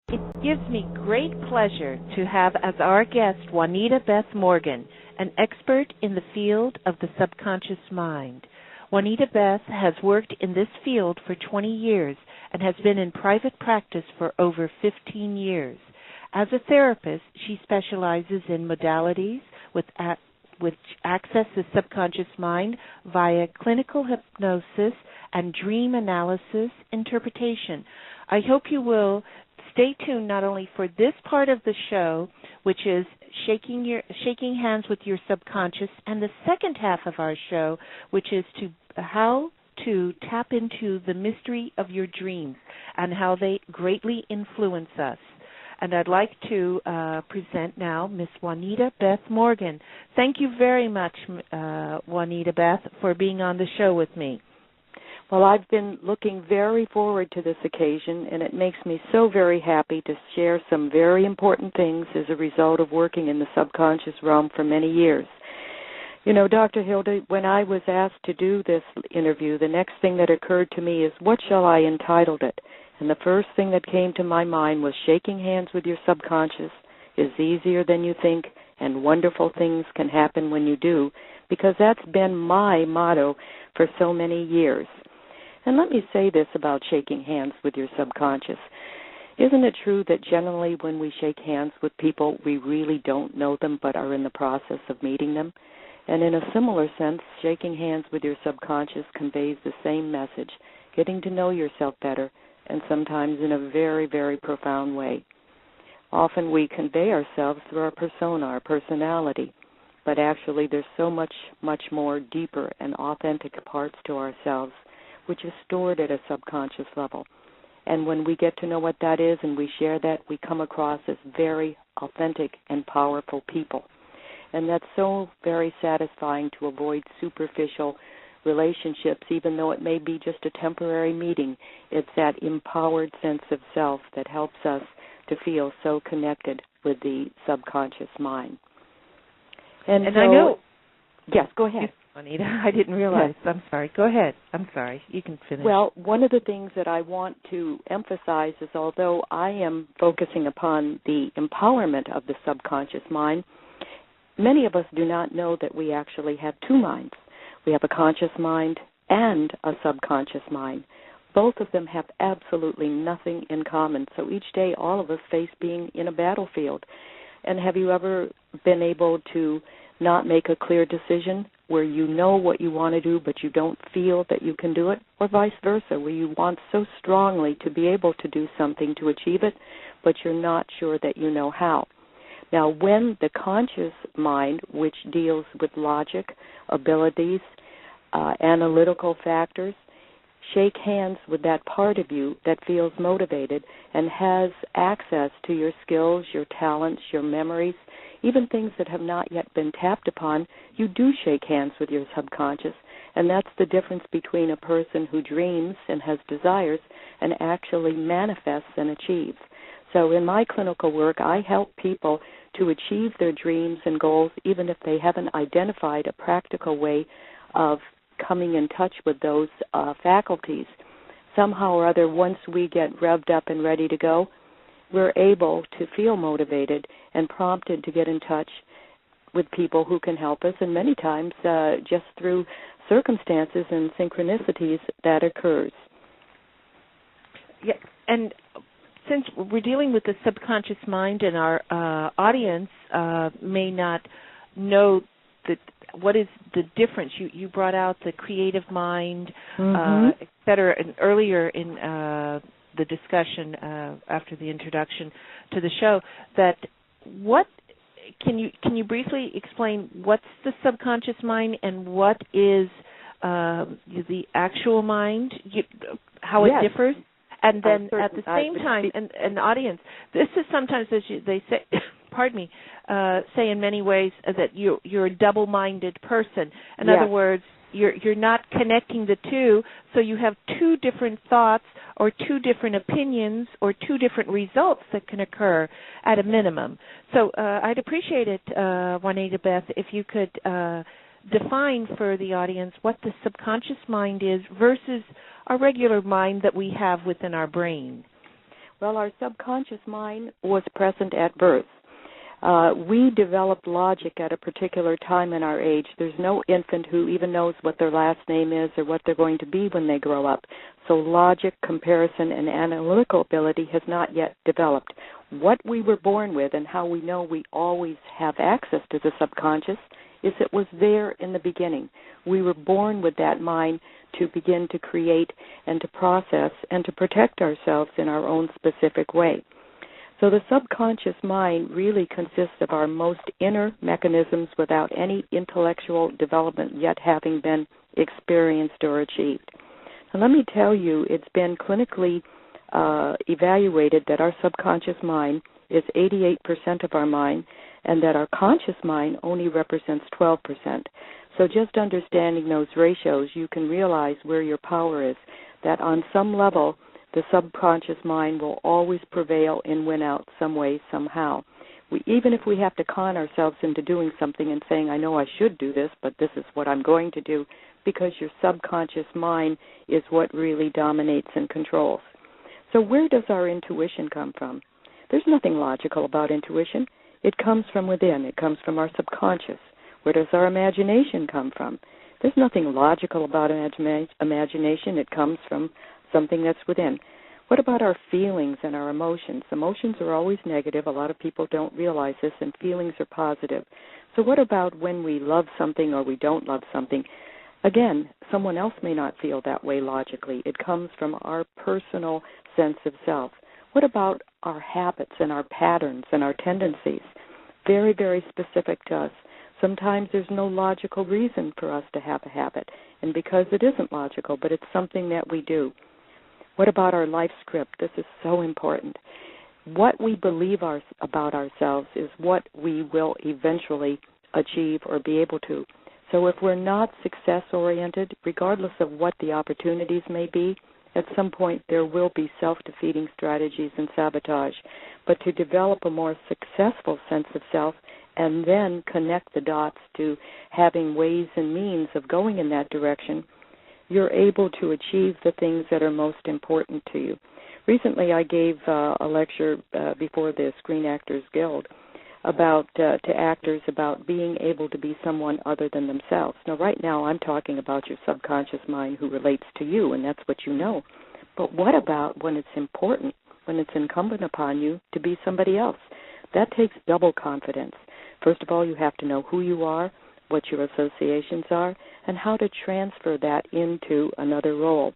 It gives me great pleasure to have as our guest Juanita Beth Morgan, an expert in the field of the subconscious mind. Juanita Beth has worked in this field for 20 years and has been in private practice for over 15 years. As a therapist, she specializes in modalities which access the subconscious mind via clinical hypnosis and dream analysis interpretation. I hope you will stay tuned not only for this part of the show, which is shaking hands with your subconscious, and the second half of our show, which is how to tap into the mystery of your dreams and how they greatly influence us. And I'd like to present now Miss Juanita Beth Morgan. Thank you very much, Juanita Beth, for being on the show with me. Well, I've been looking very forward to this occasion, and it makes me so very happy to share some very important things as a result of working in the subconscious realm for many years. You know, Dr. Hildy, when I was asked to do this interview, the next thing that occurred to me is, what shall I entitle it? And the first thing that came to my mind was shaking hands with your subconscious is easier than you think, and wonderful things can happen when you do, because that's been my motto for so many years. And let me say this about shaking hands with your subconscious. Isn't it true that generally when we shake hands with people, we really don't know them but are in the process of meeting them? And in a similar sense, shaking hands with your subconscious conveys the same message, getting to know yourself better, and sometimes in a very, very profound way. Often we convey ourselves through our persona, our personality, but actually there's so much, much more deeper and authentic parts to ourselves, which is stored at a subconscious level. And when we get to know what that is and we share that, we come across as very authentic and powerful people. And that's so very satisfying to avoid superficial relationships, even though it may be just a temporary meeting. It's that empowered sense of self that helps us to feel so connected with the subconscious mind. And so, I know... Yes, go ahead. Juanita, I didn't realize. Yes. I'm sorry. Go ahead. I'm sorry. You can finish. Well, one of the things that I want to emphasize is, although I am focusing upon the empowerment of the subconscious mind, many of us do not know that we actually have two minds. We have a conscious mind and a subconscious mind. Both of them have absolutely nothing in common. So each day all of us face being in a battlefield. And have you ever been able to not make a clear decision where you know what you want to do but you don't feel that you can do it, or vice versa, where you want so strongly to be able to do something to achieve it, but you're not sure that you know how? Now, when the conscious mind, which deals with logic, abilities, analytical factors, shake hands with that part of you that feels motivated and has access to your skills, your talents, your memories, even things that have not yet been tapped upon, you do shake hands with your subconscious. And that's the difference between a person who dreams and has desires and actually manifests and achieves. So in my clinical work, I help people to achieve their dreams and goals, even if they haven't identified a practical way of coming in touch with those faculties. Somehow or other, once we get revved up and ready to go, we're able to feel motivated and prompted to get in touch with people who can help us, and many times just through circumstances and synchronicities that occurs. Yeah, and since we're dealing with the subconscious mind and our audience may not know what is the difference. You brought out the creative mind, et cetera, and earlier in the discussion after the introduction to the show. That what can you briefly explain what's the subconscious mind and what is the actual mind? How it differs? And then at the same time, and the audience, this is sometimes, as they say, pardon me, say in many ways that you're a double-minded person. In other words, you're not connecting the two, so you have two different thoughts or two different opinions or two different results that can occur at a minimum. So I'd appreciate it, Juanita Beth, if you could define for the audience what the subconscious mind is versus our regular mind that we have within our brain. Well, our subconscious mind was present at birth. We developed logic at a particular time in our age. There's no infant who even knows what their last name is or what they're going to be when they grow up. So logic, comparison, and analytical ability has not yet developed. What we were born with and how we know we always have access to the subconscious is it was there in the beginning. We were born with that mind to begin to create and to process and to protect ourselves in our own specific way. So the subconscious mind really consists of our most inner mechanisms without any intellectual development yet having been experienced or achieved. And let me tell you, it's been clinically evaluated that our subconscious mind is 88% of our mind and that our conscious mind only represents 12%. So just understanding those ratios, you can realize where your power is, that on some level, the subconscious mind will always prevail and win out some way, somehow. Even if we have to con ourselves into doing something and saying, I know I should do this, but this is what I'm going to do, because your subconscious mind is what really dominates and controls. So where does our intuition come from? There's nothing logical about intuition. It comes from within. It comes from our subconscious. Where does our imagination come from? There's nothing logical about imagination. It comes from something that's within. What about our feelings and our emotions? Emotions are always negative. A lot of people don't realize this, and feelings are positive. So what about when we love something or we don't love something? Again, someone else may not feel that way logically. It comes from our personal sense of self. What about our habits and our patterns and our tendencies? Very, very specific to us. Sometimes there's no logical reason for us to have a habit, and because it isn't logical, but it's something that we do. What about our life script? This is so important. What we believe about ourselves is what we will eventually achieve or be able to. So if we're not success-oriented, regardless of what the opportunities may be, at some point there will be self-defeating strategies and sabotage. But to develop a more successful sense of self and then connect the dots to having ways and means of going in that direction, you're able to achieve the things that are most important to you. Recently I gave a lecture before the Screen Actors Guild to actors about being able to be someone other than themselves. Now, right now I'm talking about your subconscious mind who relates to you, and that's what you know. But what about when it's important, when it's incumbent upon you to be somebody else? That takes double confidence. First of all, you have to know who you are, what your associations are, and how to transfer that into another role.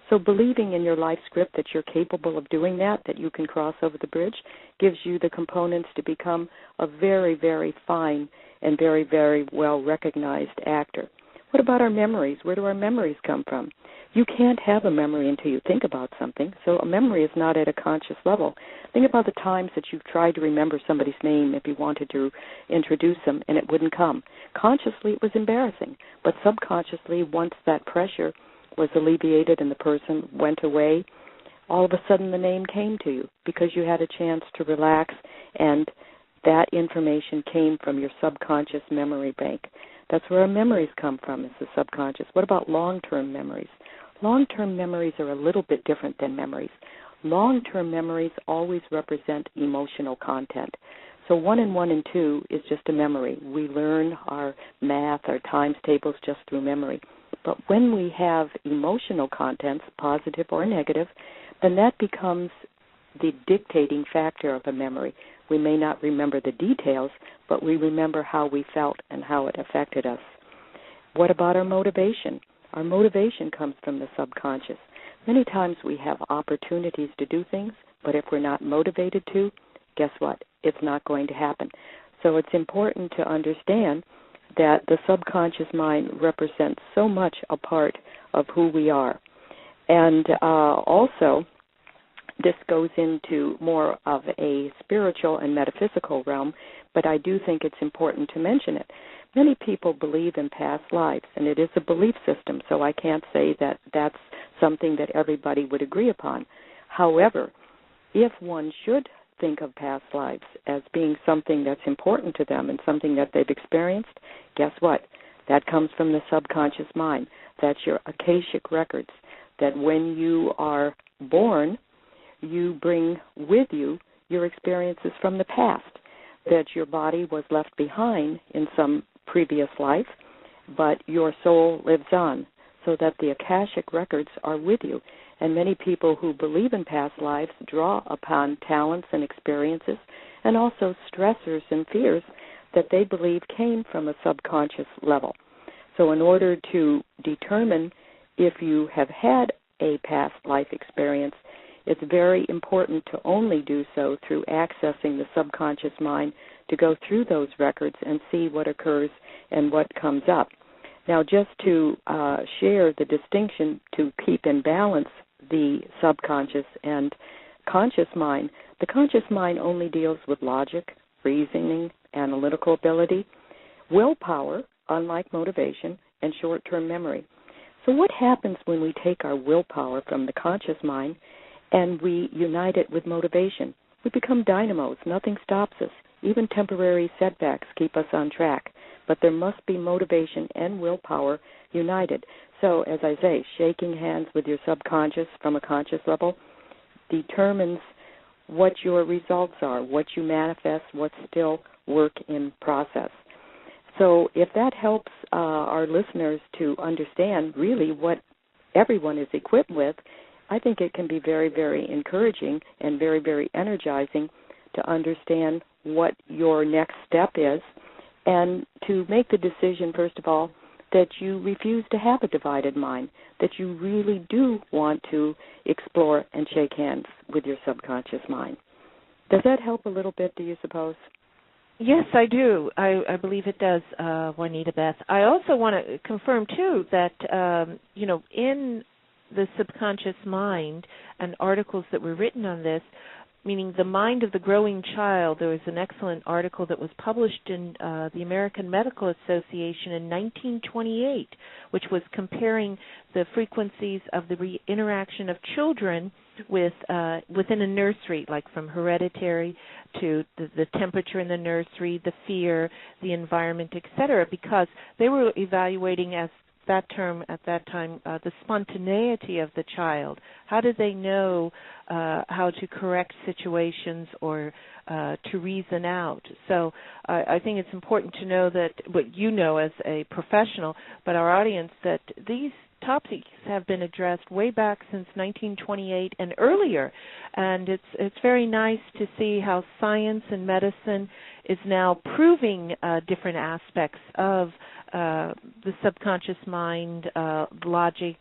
So believing in your life script that you're capable of doing that you can cross over the bridge, gives you the components to become a very, very fine and very, very well-recognized actor. What about our memories? Where do our memories come from? You can't have a memory until you think about something, so a memory is not at a conscious level. Think about the times that you've tried to remember somebody's name if you wanted to introduce them and it wouldn't come. Consciously, it was embarrassing, but subconsciously, once that pressure was alleviated and the person went away, all of a sudden the name came to you because you had a chance to relax, and that information came from your subconscious memory bank. That's where our memories come from, is the subconscious. What about long-term memories? Long-term memories are a little bit different than memories. Long-term memories always represent emotional content. So 1 and 1 and 2 is just a memory. We learn our math, our times tables just through memory. But when we have emotional contents, positive or negative, then that becomes the dictating factor of a memory. We may not remember the details, but we remember how we felt and how it affected us. What about our motivation? Our motivation comes from the subconscious. Many times we have opportunities to do things, but if we're not motivated to, guess what? It's not going to happen. So it's important to understand that the subconscious mind represents so much a part of who we are. And also, this goes into more of a spiritual and metaphysical realm, but I do think it's important to mention it. Many people believe in past lives, and it is a belief system, so I can't say that that's something that everybody would agree upon. However, if one should think of past lives as being something that's important to them and something that they've experienced, guess what? That comes from the subconscious mind. That's your Akashic records, that when you are born, you bring with you your experiences from the past, that your body was left behind in some previous life, but your soul lives on, so that the Akashic records are with you. And many people who believe in past lives draw upon talents and experiences and also stressors and fears that they believe came from a subconscious level. So in order to determine if you have had a past life experience, it's very important to only do so through accessing the subconscious mind to go through those records and see what occurs and what comes up. Now, just to share the distinction to keep in balance the subconscious and conscious mind, the conscious mind only deals with logic, reasoning, analytical ability, willpower, unlike motivation, and short-term memory. So what happens when we take our willpower from the conscious mind and we unite it with motivation? We become dynamos. Nothing stops us. Even temporary setbacks keep us on track. But there must be motivation and willpower united. So, as I say, shaking hands with your subconscious from a conscious level determines what your results are, what you manifest, what's still work in process. So if that helps our listeners to understand really what everyone is equipped with, I think it can be very, very encouraging and very, very energizing to understand what your next step is and to make the decision, first of all, that you refuse to have a divided mind, that you really do want to explore and shake hands with your subconscious mind. Does that help a little bit, do you suppose? Yes, I do. I believe it does, Juanita Beth. I also want to confirm, too, that, in the subconscious mind and articles that were written on this, meaning the mind of the growing child, there was an excellent article that was published in the American Medical Association in 1928, which was comparing the frequencies of the interaction of children with within a nursery, like from hereditary to the temperature in the nursery, the fear, the environment, etc., because they were evaluating, as that term at that time, the spontaneity of the child. How do they know how to correct situations or to reason out? So I think it's important to know that, what you know as a professional, but our audience, that these topics have been addressed way back since 1928 and earlier, and it's very nice to see how science and medicine is now proving different aspects of the subconscious mind, logic,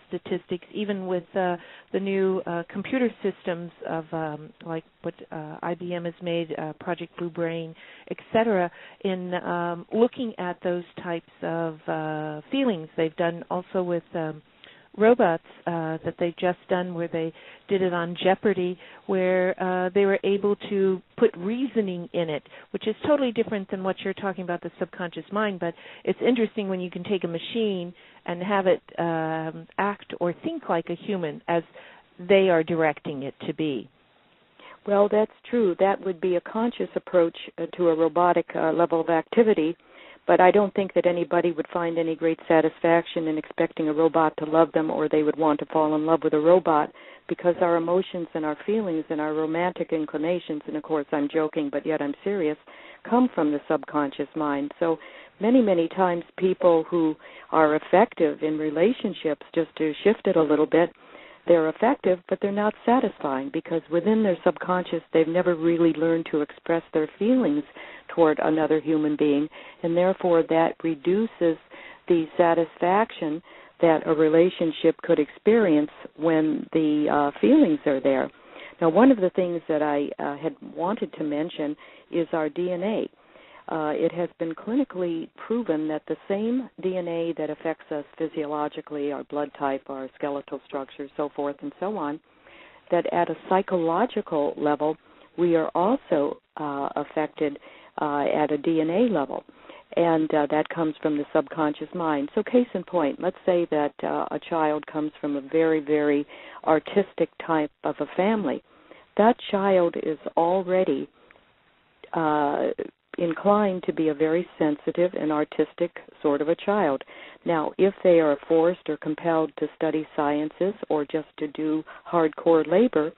statistics, even with the new computer systems of like what IBM has made, Project Blue Brain, etc., in looking at those types of feelings. They've done also with robots that they've just done, where they did it on Jeopardy, where they were able to put reasoning in it, which is totally different than what you're talking about, the subconscious mind. But it's interesting when you can take a machine and have it act or think like a human as they are directing it to be. Well, that's true. That would be a conscious approach to a robotic level of activity. But I don't think that anybody would find any great satisfaction in expecting a robot to love them, or they would want to fall in love with a robot, because our emotions and our feelings and our romantic inclinations, and of course I'm joking, but yet I'm serious, come from the subconscious mind. So many, many times people who are effective in relationships, just to shift it a little bit, they're effective, but they're not satisfying, because within their subconscious they've never really learned to express their feelings toward another human being, and therefore that reduces the satisfaction that a relationship could experience when the feelings are there. Now, one of the things that I had wanted to mention is our DNA. It has been clinically proven that the same DNA that affects us physiologically, our blood type, our skeletal structure, so forth and so on, that at a psychological level, we are also affected at a DNA level, and that comes from the subconscious mind. So case in point, let's say that a child comes from a very, very artistic type of a family. That child is already inclined to be a very sensitive and artistic sort of a child. Now, if they are forced or compelled to study sciences or just to do hardcore labor,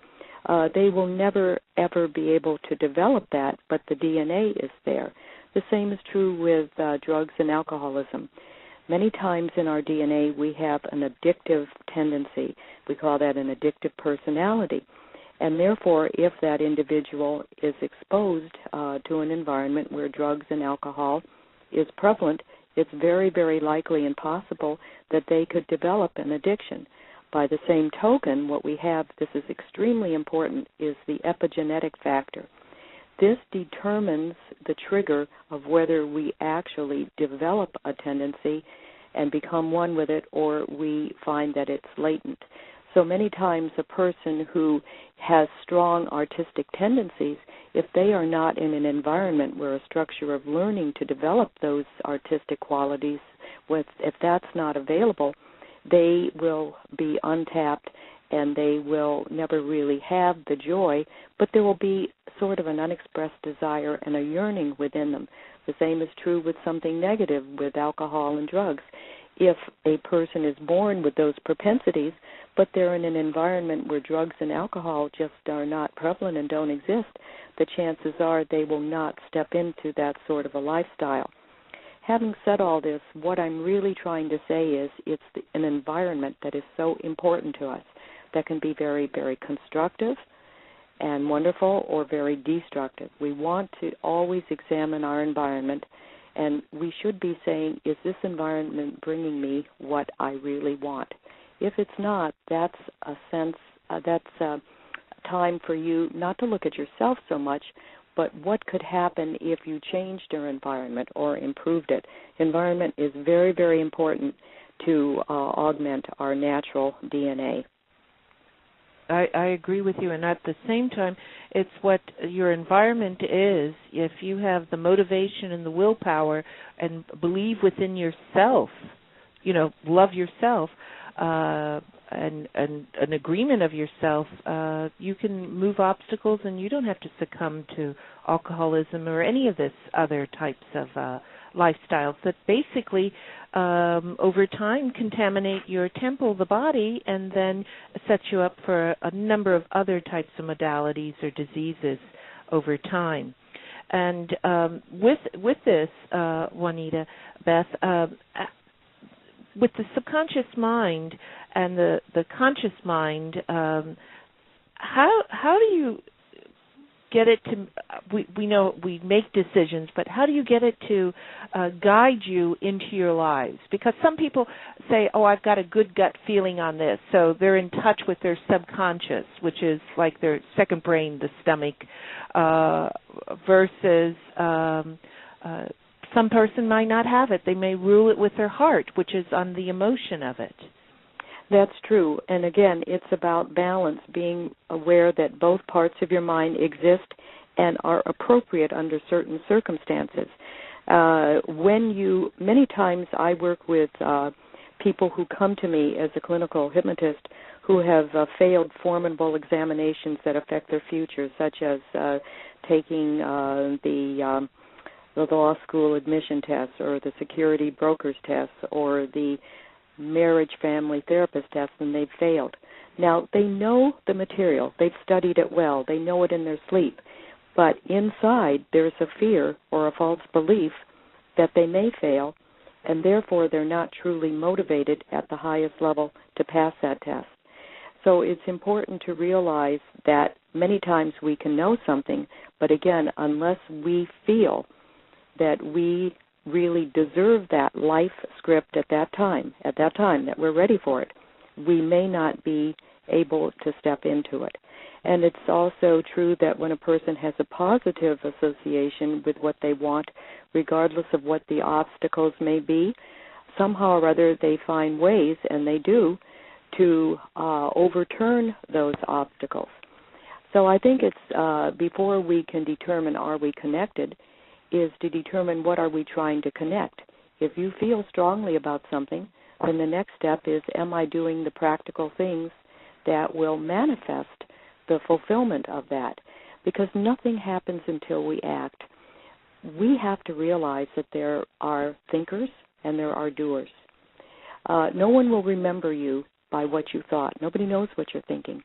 they will never, ever be able to develop that, but the DNA is there. The same is true with drugs and alcoholism. Many times in our DNA we have an addictive tendency. We call that an addictive personality. And therefore, if that individual is exposed to an environment where drugs and alcohol is prevalent, it's very, very likely and possible that they could develop an addiction. By the same token, what we have, this is extremely important, is the epigenetic factor. This determines the trigger of whether we actually develop a tendency and become one with it, or we find that it's latent. So many times a person who has strong artistic tendencies, if they are not in an environment where a structure of learning to develop those artistic qualities, if that's not available, they will be untapped and they will never really have the joy, but there will be sort of an unexpressed desire and a yearning within them. The same is true with something negative, with alcohol and drugs. If a person is born with those propensities, but they're in an environment where drugs and alcohol just are not prevalent and don't exist, the chances are they will not step into that sort of a lifestyle. Having said all this, what I'm really trying to say is it's an environment that is so important to us that can be very, very constructive and wonderful, or very destructive. We want to always examine our environment, and we should be saying, is this environment bringing me what I really want? If it's not, that's a time for you not to look at yourself so much, but what could happen if you changed your environment or improved it. Environment is very, very important to augment our natural DNA. I agree with you, and at the same time, it's what your environment is. If you have the motivation and the willpower and believe within yourself, love yourself, and an agreement of yourself, you can move obstacles, and you don't have to succumb to alcoholism or any of this other types of lifestyles that basically over time contaminate your temple, the body, and then set you up for a number of other types of modalities or diseases over time. And with this, Juanita Beth, with the subconscious mind and the conscious mind, how do you get it to, we know we make decisions, but how do you get it to guide you into your lives? Because some people say, I've got a good gut feeling on this, so they're in touch with their subconscious, which is like their second brain, the stomach, versus some person might not have it. They may rule it with their heart, which is on the emotion of it. That's true. And again, it's about balance, being aware that both parts of your mind exist and are appropriate under certain circumstances. Many times I work with people who come to me as a clinical hypnotist who have failed formidable examinations that affect their future, such as taking the law school admission tests, or the security broker's tests, or the marriage family therapist test, and they've failed. Now, they know the material. They've studied it well. They know it in their sleep. But inside, there's a fear or a false belief that they may fail, and therefore they're not truly motivated at the highest level to pass that test. So it's important to realize that many times we can know something, but again, unless we feel that we really deserve that life script at that time that we're ready for it, we may not be able to step into it. And it's also true that when a person has a positive association with what they want, regardless of what the obstacles may be, somehow or other they find ways, and they do, to overturn those obstacles. So I think it's before we can determine are we connected, is to determine what are we trying to connect. If you feel strongly about something, then the next step is, am I doing the practical things that will manifest the fulfillment of that? Because nothing happens until we act. We have to realize that there are thinkers and there are doers. No one will remember you by what you thought. Nobody knows what you're thinking.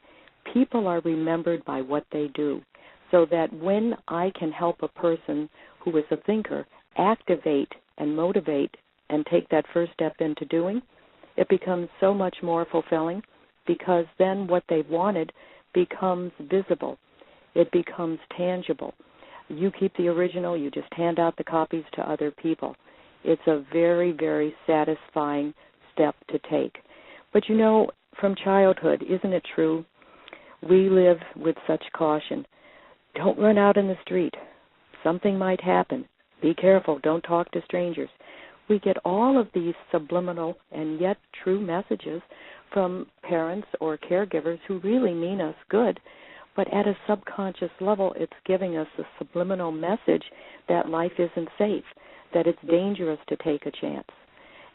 people are remembered by what they do, so that when I can help a person who is a thinker activate and motivate and take that first step into doing, it becomes so much more fulfilling, because then what they've wanted becomes visible. It becomes tangible. You keep the original, you just hand out the copies to other people. It's a very, very satisfying step to take. But you know, from childhood, isn't it true? We live with such caution. Don't run out in the street. Something might happen. Be careful. Don't talk to strangers. We get all of these subliminal and yet true messages from parents or caregivers who really mean us good, but at a subconscious level, it's giving us a subliminal message that life isn't safe, that it's dangerous to take a chance.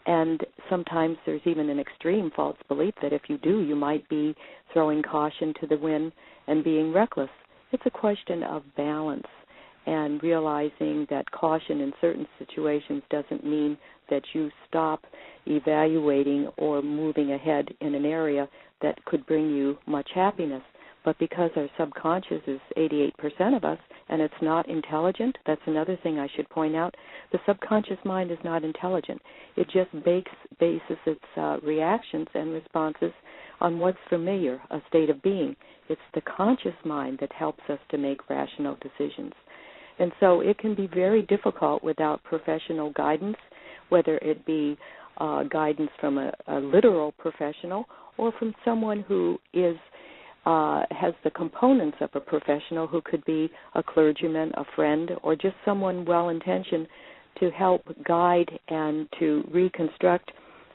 And sometimes there's even an extreme false belief that if you do, you might be throwing caution to the wind and being reckless. It's a question of balance and realizing that caution in certain situations doesn't mean that you stop evaluating or moving ahead in an area that could bring you much happiness. But because our subconscious is 88% of us and it's not intelligent, that's another thing I should point out. The subconscious mind is not intelligent. It just bases its reactions and responses on what's familiar, a state of being. It's the conscious mind that helps us to make rational decisions. And so it can be very difficult without professional guidance, whether it be guidance from a literal professional or from someone who has the components of a professional, who could be a clergyman, a friend, or just someone well-intentioned to help guide and to reconstruct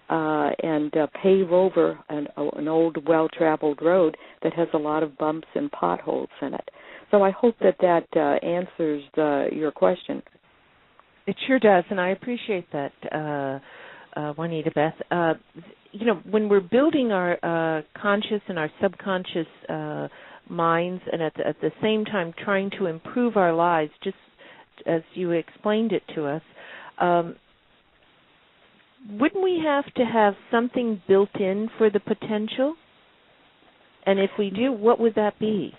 and pave over an old, well-traveled road that has a lot of bumps and potholes in it. So I hope that answers your question. It sure does, and I appreciate that, Juanita Beth. You know, when we're building our conscious and our subconscious minds, and at the same time trying to improve our lives, just as you explained it to us, wouldn't we have to have something built in for the potential? And if we do, what would that be?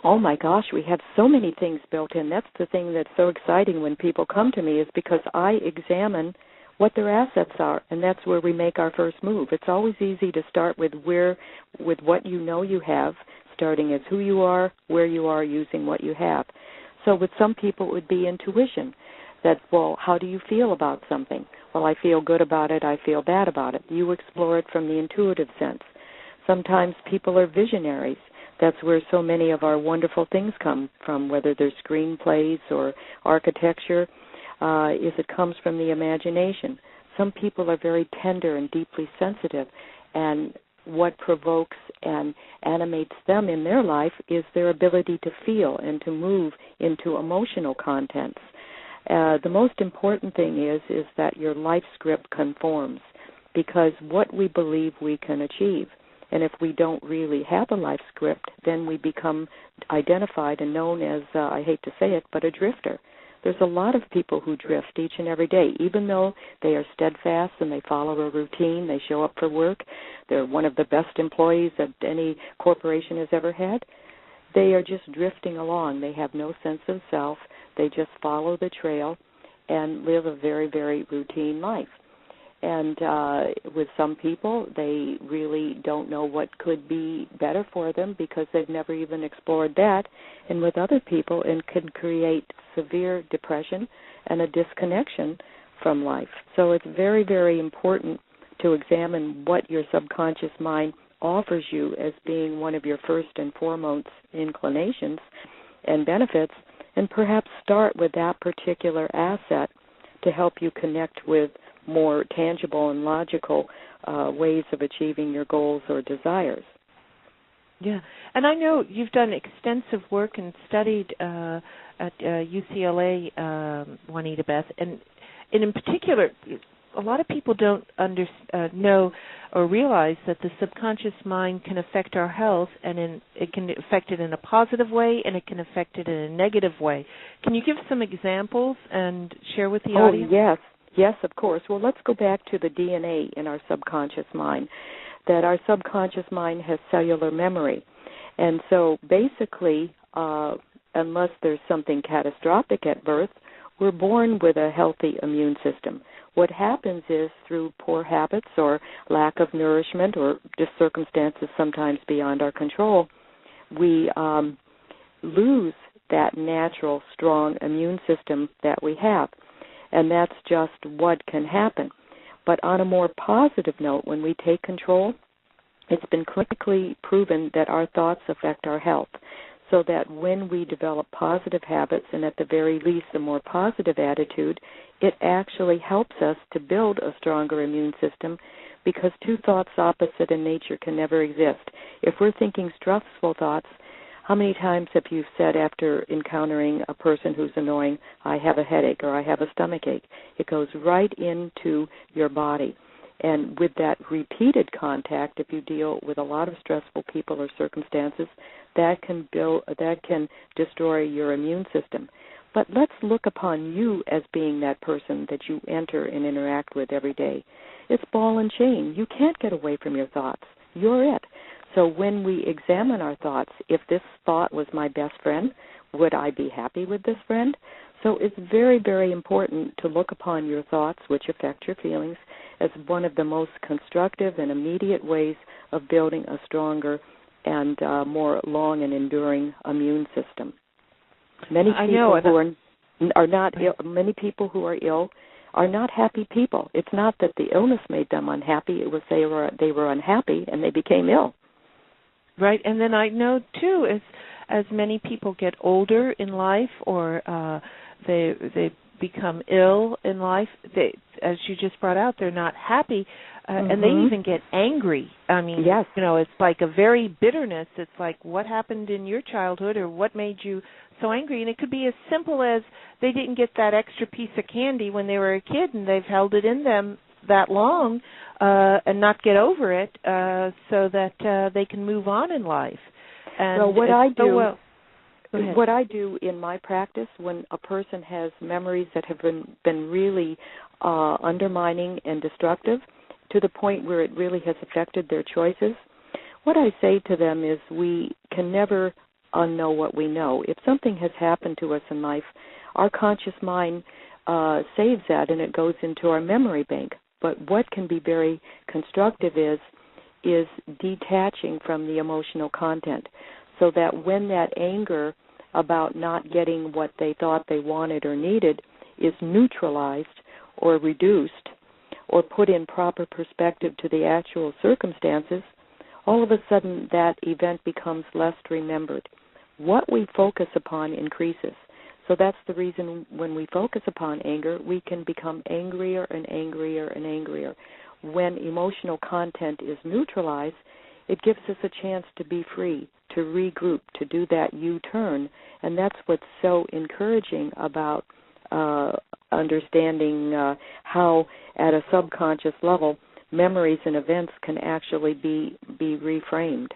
Oh, my gosh, we have so many things built in. That's the thing that's so exciting when people come to me, is because I examine what their assets are, and that's where we make our first move. It's always easy to start with what you know you have, starting as who you are, where you are, using what you have. So with some people it would be intuition, that, well, how do you feel about something? Well, I feel good about it, I feel bad about it. You explore it from the intuitive sense. Sometimes people are visionaries. That's where so many of our wonderful things come from, whether they're screenplays or architecture, is it comes from the imagination. Some people are very tender and deeply sensitive, and what provokes and animates them in their life is their ability to feel and to move into emotional contents. The most important thing is that your life script conforms, because what we believe we can achieve. And if we don't really have a life script, then we become identified and known as, I hate to say it, but a drifter. There's a lot of people who drift each and every day, even though they are steadfast and they follow a routine, they show up for work, they're one of the best employees that any corporation has ever had. They are just drifting along. They have no sense of self. They just follow the trail and live a very, very routine life. And with some people, they really don't know what could be better for them because they've never even explored that. And with other people, it can create severe depression and a disconnection from life. So it's very, very important to examine what your subconscious mind offers you as being one of your first and foremost inclinations and benefits, and perhaps start with that particular asset to help you connect with more tangible and logical ways of achieving your goals or desires. Yeah, and I know you've done extensive work and studied at UCLA, Juanita Beth, and in particular, a lot of people don't know or realize that the subconscious mind can affect our health, and it can affect it in a positive way, and it can affect it in a negative way. Can you give some examples and share with the audience? Oh, yes. Yes, of course. Well, let's go back to the DNA in our subconscious mind, that our subconscious mind has cellular memory. And so basically, unless there's something catastrophic at birth, we're born with a healthy immune system. What happens is through poor habits or lack of nourishment or just circumstances sometimes beyond our control, we lose that natural, strong immune system that we have. And that's just what can happen. But on a more positive note, when we take control, it's been clinically proven that our thoughts affect our health. So that when we develop positive habits and at the very least a more positive attitude, it actually helps us to build a stronger immune system, because two thoughts opposite in nature can never exist. If we're thinking stressful thoughts, how many times have you said after encountering a person who's annoying, I have a headache or I have a stomach ache? It goes right into your body. And with that repeated contact, if you deal with a lot of stressful people or circumstances, that can destroy your immune system. But let's look upon you as being that person that you enter and interact with every day. It's ball and chain. You can't get away from your thoughts. You're it. So when we examine our thoughts, if this thought was my best friend, would I be happy with this friend? So it's very, very important to look upon your thoughts, which affect your feelings, as one of the most constructive and immediate ways of building a stronger and more long and enduring immune system. Many people many people who are ill are not happy people. It's not that the illness made them unhappy; it was they were unhappy and they became ill. Right, and then I know too, as many people get older in life, or they become ill in life, they, as you just brought out, they're not happy, and they even get angry. I mean, yes. It's like a very bitterness. It's like, what happened in your childhood, or what made you so angry? And it could be as simple as they didn't get that extra piece of candy when they were a kid, and they've held it in them that long and not get over it, so that they can move on in life. And well, what I do in my practice, when a person has memories that have been really undermining and destructive to the point where it really has affected their choices, what I say to them is we can never unknow what we know. If something has happened to us in life, our conscious mind saves that and it goes into our memory bank. But what can be very constructive is detaching from the emotional content, so that when that anger about not getting what they thought they wanted or needed is neutralized or reduced or put in proper perspective to the actual circumstances, all of a sudden that event becomes less remembered. What we focus upon increases. So that's the reason when we focus upon anger, we can become angrier and angrier and angrier. When emotional content is neutralized, it gives us a chance to be free, to regroup, to do that U-turn. And that's what's so encouraging about understanding how, at a subconscious level, memories and events can actually be reframed.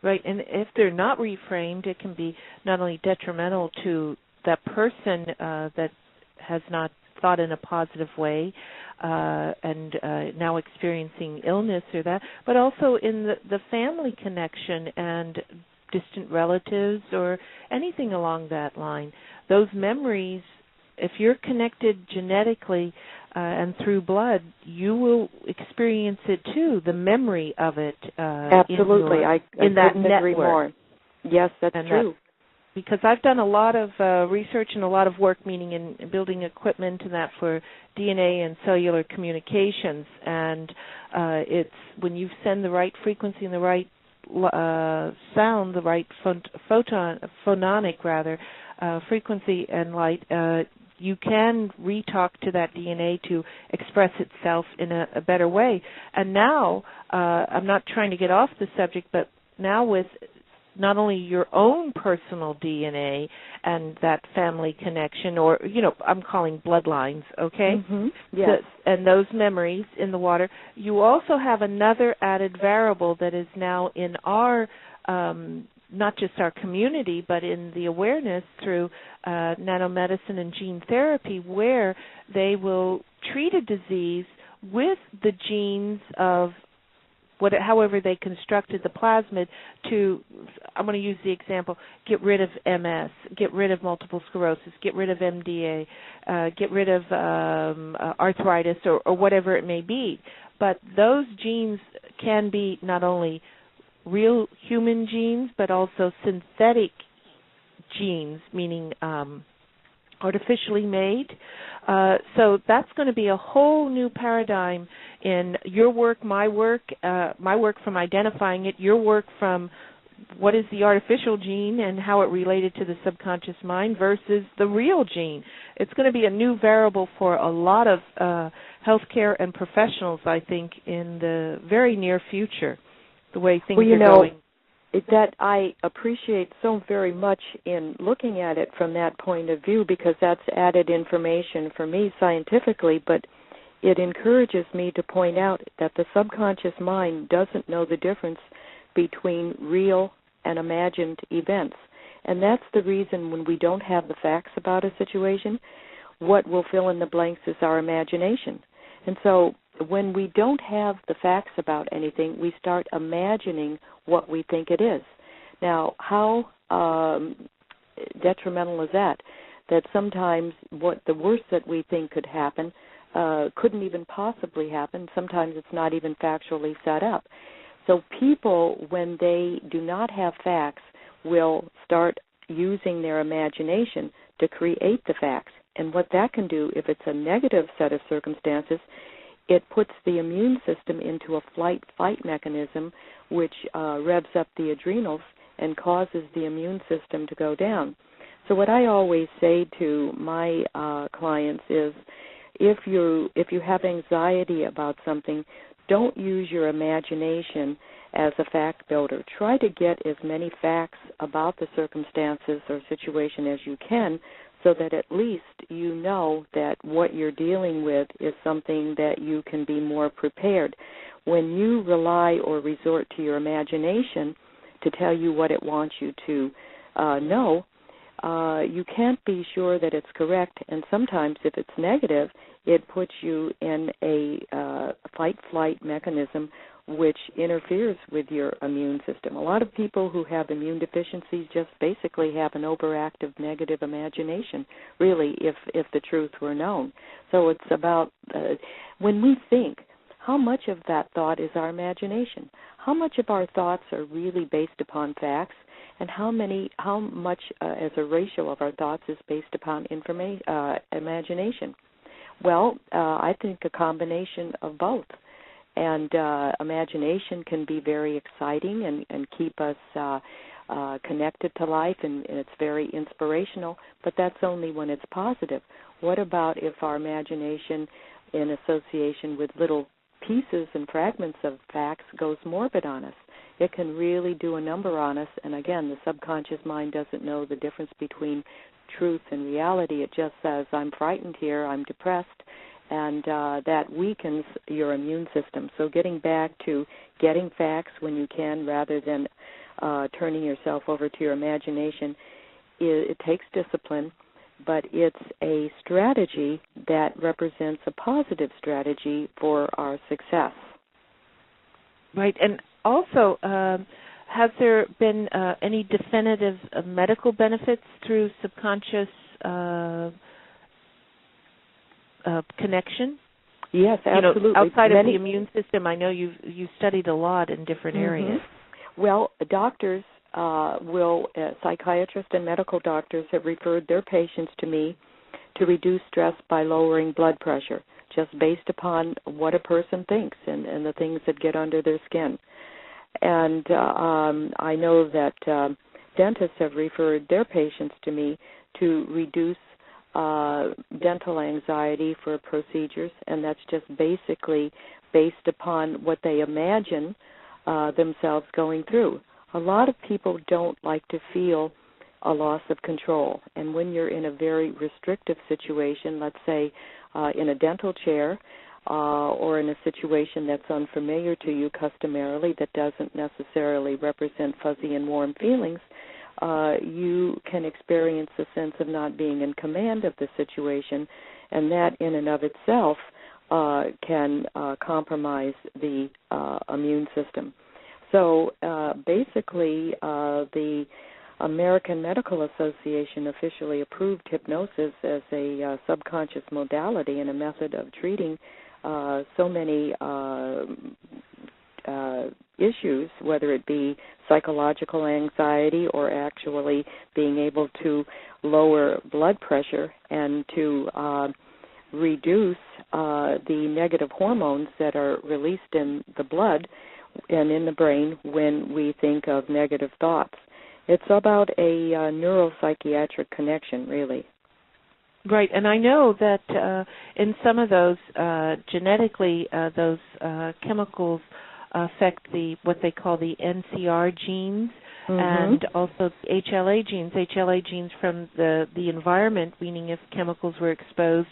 Right, and if they're not reframed, it can be not only detrimental to that person that has not thought in a positive way and now experiencing illness or that, but also in the family connection and distant relatives or anything along that line. Those memories, if you're connected genetically and through blood, you will experience it too, the memory of it. Absolutely. In that couldn't agree more. Yes, that's true. Because I've done a lot of research and a lot of work, meaning in building equipment and that for DNA and cellular communications, and it's when you send the right frequency and the right sound, the right phononic frequency and light, you can re-talk to that DNA to express itself in a better way. And now, I'm not trying to get off the subject, but now with not only your own personal DNA and that family connection, or, I'm calling bloodlines, okay? Mm-hmm. Yes. And those memories in the water, you also have another added variable that is now in our, not just our community, but in the awareness through nanomedicine and gene therapy, where they will treat a disease with the genes of however they constructed the plasmid to, I'm going to use the example, get rid of MS, get rid of multiple sclerosis, get rid of MDA, get rid of arthritis or whatever it may be. But those genes can be not only real human genes, but also synthetic genes, meaning artificially made. So that's going to be a whole new paradigm in your work, my work from identifying it, your work from what is the artificial gene and how it related to the subconscious mind versus the real gene. It's going to be a new variable for a lot of healthcare and professionals, I think, in the very near future, the way things are going. That I appreciate so very much in looking at it from that point of view, because that's added information for me scientifically, but it encourages me to point out that the subconscious mind doesn't know the difference between real and imagined events. And that's the reason when we don't have the facts about a situation, what will fill in the blanks is our imagination. And so when we don't have the facts about anything, we start imagining what we think it is. Now, how detrimental is that? That sometimes what the worst that we think could happen couldn't even possibly happen. Sometimes it's not even factually set up. So people, when they do not have facts, will start using their imagination to create the facts. And what that can do, if it's a negative set of circumstances, it puts the immune system into a flight-fight mechanism, which revs up the adrenals and causes the immune system to go down. So what I always say to my clients is, if you have anxiety about something, don't use your imagination as a fact builder. Try to get as many facts about the circumstances or situation as you can, so that at least you know that what you're dealing with is something that you can be more prepared. When you rely or resort to your imagination to tell you what it wants you to know, you can't be sure that it's correct, and sometimes if it's negative, it puts you in a fight-flight mechanism which interferes with your immune system. A lot of people who have immune deficiencies just basically have an overactive negative imagination, really, if the truth were known. So it's about when we think, how much of that thought is our imagination? How much of our thoughts are really based upon facts, and how much as a ratio of our thoughts is based upon imagination? Well, I think a combination of both. And imagination can be very exciting and keep us connected to life, and it's very inspirational, but that's only when it's positive. What about if our imagination, in association with little pieces and fragments of facts, goes morbid on us? It can really do a number on us, and again, the subconscious mind doesn't know the difference between truth and reality. It just says, I'm frightened here, I'm depressed, and that weakens your immune system. So getting back to getting facts when you can, rather than turning yourself over to your imagination, it takes discipline, but it's a strategy that represents a positive strategy for our success. Right, and also, has there been any definitive medical benefits through subconscious connection? Yes, absolutely. You know, outside of the immune system, I know you studied a lot in different areas. Well, doctors psychiatrists and medical doctors have referred their patients to me to reduce stress by lowering blood pressure, just based upon what a person thinks and the things that get under their skin. And I know that dentists have referred their patients to me to reduce dental anxiety for procedures, and that's just basically based upon what they imagine themselves going through. A lot of people don't like to feel a loss of control, and when you're in a very restrictive situation, let's say in a dental chair, or in a situation that's unfamiliar to you customarily, that doesn't necessarily represent fuzzy and warm feelings, you can experience a sense of not being in command of the situation, and that in and of itself can compromise the immune system. So basically, the American Medical Association officially approved hypnosis as a subconscious modality and a method of treating so many issues, whether it be psychological anxiety or actually being able to lower blood pressure and to reduce the negative hormones that are released in the blood and in the brain when we think of negative thoughts. It's about a neuropsychiatric connection, really. Right, and I know that in some of those, genetically, those chemicals affect what they call the NCR genes, and also the HLA genes. HLA genes from the environment, meaning if chemicals were exposed.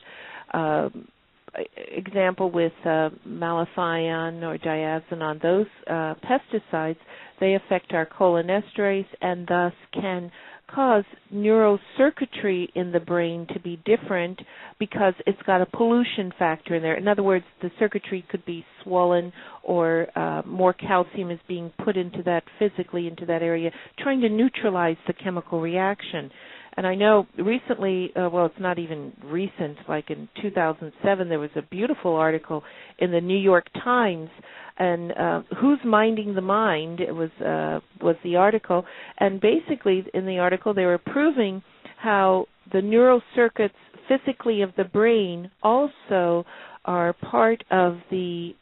Example with malathion or diazinon, those pesticides, they affect our cholinesterase and thus can cause neurocircuitry in the brain to be different because it's got a pollution factor in there. In other words, the circuitry could be swollen or more calcium is being put into that physically, into that area, trying to neutralize the chemical reaction. And I know recently, well, it's not even recent, like in 2007, there was a beautiful article in the New York Times, and Who's Minding the Mind, it was the article. And basically in the article they were proving how the neural circuits physically of the brain also are part of the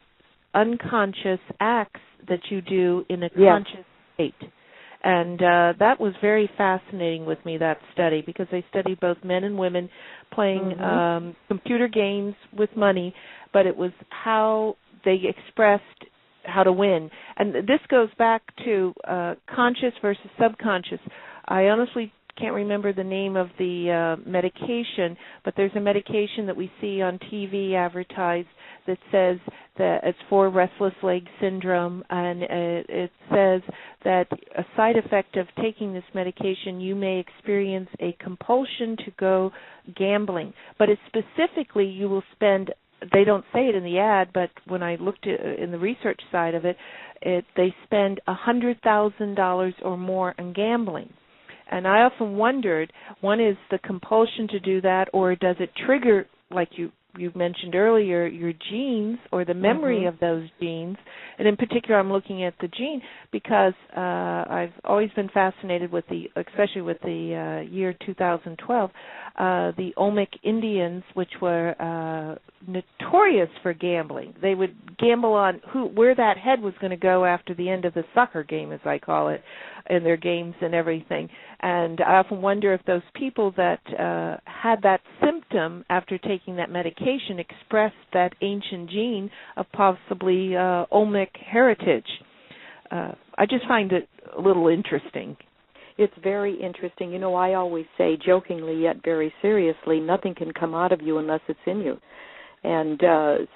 unconscious acts that you do in a conscious state. And that was very fascinating with me, that study, because they studied both men and women playing computer games with money, but it was how they expressed how to win. And this goes back to conscious versus subconscious. I honestly can't remember the name of the medication, but there's a medication that we see on TV advertised that says that it's for restless leg syndrome, and it says that a side effect of taking this medication, you may experience a compulsion to go gambling. But it's specifically you will spend, they don't say it in the ad, but when I looked in the research side of it, they spend $100,000 or more on gambling. And I often wondered, one is the compulsion to do that, or does it trigger, like you mentioned earlier, your genes or the memory of those genes? And in particular, I'm looking at the gene because I've always been fascinated with especially with the year 2012, the Olmec Indians, which were notorious for gambling. They would gamble on where that head was going to go after the end of the soccer game, as I call it, in their games and everything. And I often wonder if those people that had that symptom after taking that medication expressed that ancient gene of possibly Olmec heritage. I just find it a little interesting. It's very interesting. You know, I always say jokingly yet very seriously, nothing can come out of you unless it's in you. And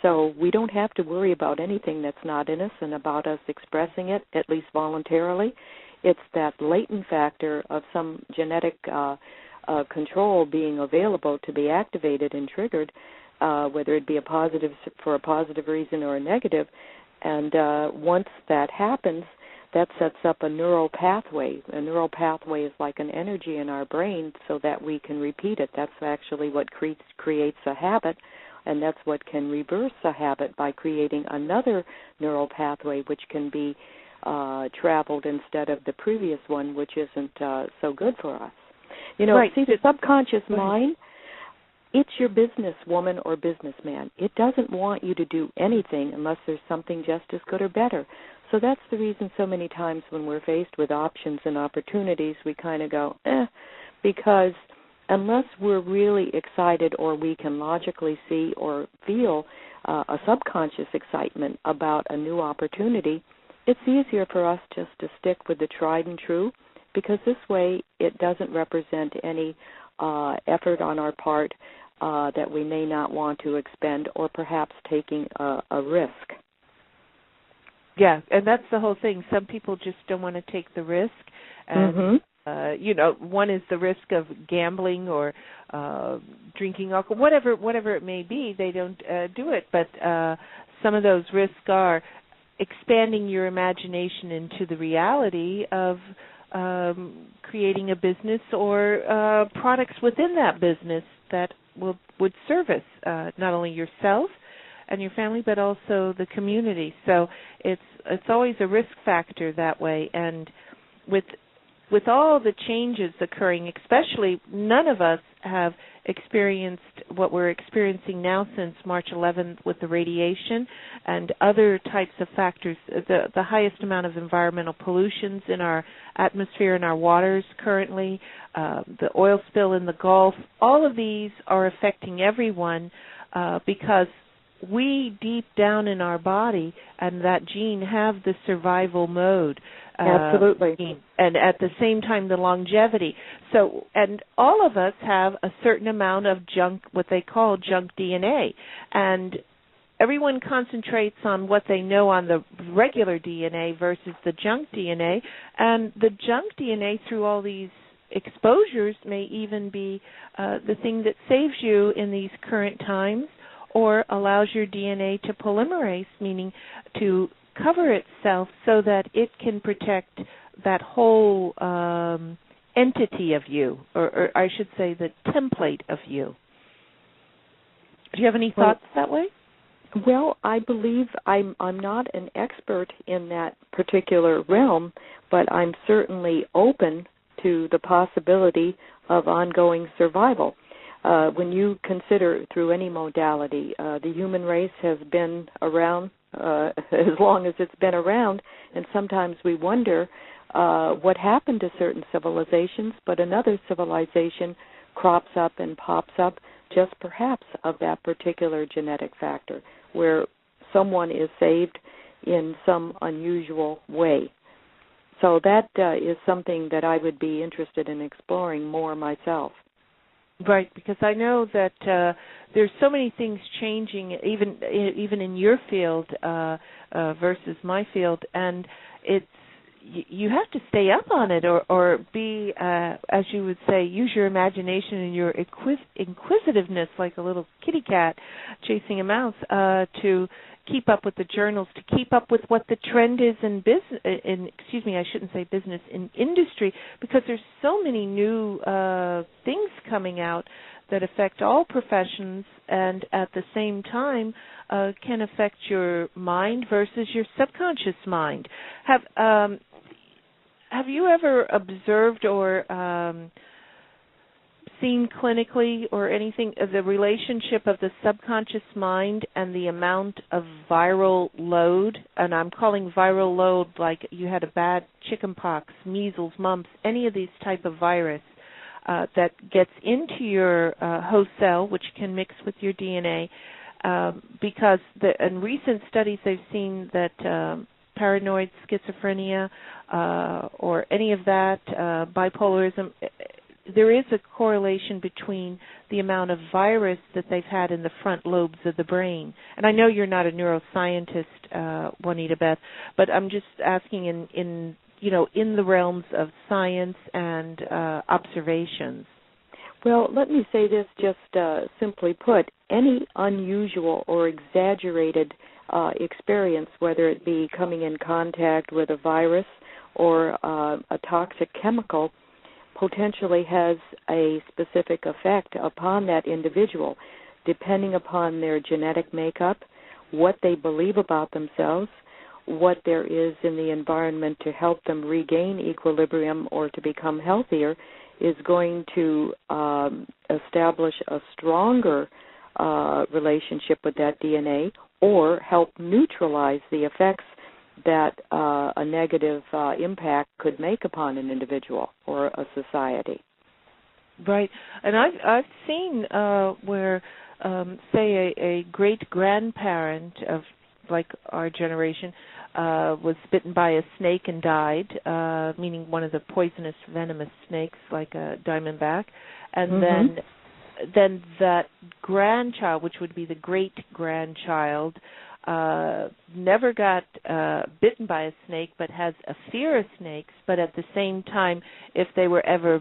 so we don't have to worry about anything that's not in us and about us expressing it, at least voluntarily. It's that latent factor of some genetic control being available to be activated and triggered, whether it be for a positive reason or a negative. And once that happens, that sets up a neural pathway. A neural pathway is like an energy in our brain so that we can repeat it. That's actually what creates a habit, and that's what can reverse a habit by creating another neural pathway which can be traveled instead of the previous one, which isn't so good for us. You know, see, the subconscious mind, it's your businesswoman or businessman. It doesn't want you to do anything unless there's something just as good or better. So that's the reason so many times when we're faced with options and opportunities, we kind of go, because unless we're really excited or we can logically see or feel a subconscious excitement about a new opportunity, it's easier for us just to stick with the tried and true, because this way it doesn't represent any effort on our part that we may not want to expend, or perhaps taking a risk. Yeah, and that's the whole thing. Some people just don't want to take the risk, and one is the risk of gambling or drinking alcohol, whatever it may be. They don't do it, but some of those risks are expanding your imagination into the reality of creating a business or products within that business that would service not only yourself and your family, but also the community. So it's always a risk factor that way. And with all the changes occurring, especially none of us have experienced what we're experiencing now since March 11th with the radiation and other types of factors, the highest amount of environmental pollutions in our atmosphere and our waters currently, the oil spill in the Gulf. All of these are affecting everyone because we deep down in our body and that gene have the survival mode. Absolutely. And at the same time, the longevity. So, and all of us have a certain amount of junk, what they call junk DNA. And everyone concentrates on what they know on the regular DNA versus the junk DNA. And the junk DNA, through all these exposures, may even be the thing that saves you in these current times or allows your DNA to polymerase, meaning to cover itself so that it can protect that whole entity of you, or I should say the template of you. Do you have any thoughts that way? Well, I believe I'm not an expert in that particular realm, but I'm certainly open to the possibility of ongoing survival. When you consider through any modality, the human race has been around as long as it's been around, and sometimes we wonder what happened to certain civilizations, but another civilization crops up and pops up just perhaps of that particular genetic factor, where someone is saved in some unusual way. So that is something that I would be interested in exploring more myself. Right, because I know that there's so many things changing, even in your field versus my field, and you have to stay up on it, or be, as you would say, use your imagination and your inquisitiveness like a little kitty cat chasing a mouse to keep up with the journals, to keep up with what the trend is in business. In industry, because there's so many new things coming out that affect all professions, and at the same time can affect your mind versus your subconscious mind. Have you ever observed or seen clinically or anything of the relationship of the subconscious mind and the amount of viral load? And I'm calling viral load like you had a bad chicken pox, measles, mumps, any of these type of virus that gets into your host cell, which can mix with your DNA, because in recent studies they've seen that paranoid schizophrenia or any of that, bipolarism, there is a correlation between the amount of virus that they've had in the front lobes of the brain. And I know you're not a neuroscientist, Juanita Beth, but I'm just asking in the realms of science and observations. Well, let me say this just simply put. Any unusual or exaggerated experience, whether it be coming in contact with a virus or a toxic chemical, potentially has a specific effect upon that individual, depending upon their genetic makeup, what they believe about themselves, what there is in the environment to help them regain equilibrium or to become healthier, is going to establish a stronger relationship with that DNA or help neutralize the effects that a negative impact could make upon an individual or a society. Right, and I've seen where, say, a great-grandparent of, like, our generation was bitten by a snake and died, meaning one of the poisonous, venomous snakes, like a diamondback, and then that grandchild, which would be the great-grandchild, never got bitten by a snake but has a fear of snakes, but at the same time, if they were ever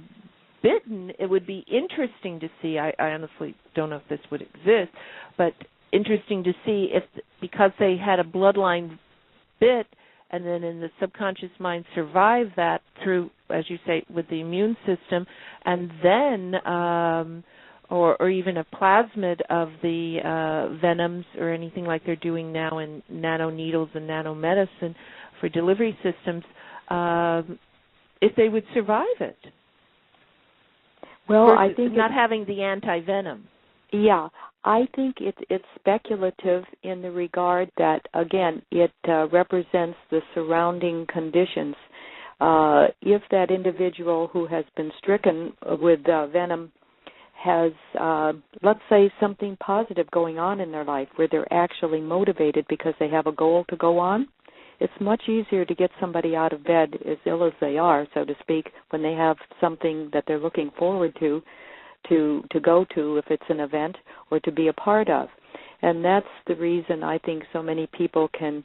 bitten, it would be interesting to see. I honestly don't know if this would exist, but interesting to see if, because they had a bloodline bit, and then in the subconscious mind survive that through, as you say, with the immune system, and then, or even a plasmid of the venoms or anything like they're doing now in nanoneedles and nanomedicine for delivery systems, if they would survive it. Well, I think not having the anti-venom. Yeah, I think it's speculative in the regard that, again, it represents the surrounding conditions. If that individual who has been stricken with venom has, let's say, something positive going on in their life where they're actually motivated because they have a goal to go on, it's much easier to get somebody out of bed, as ill as they are, so to speak, when they have something that they're looking forward to go to, if it's an event, or to be a part of. And that's the reason I think so many people can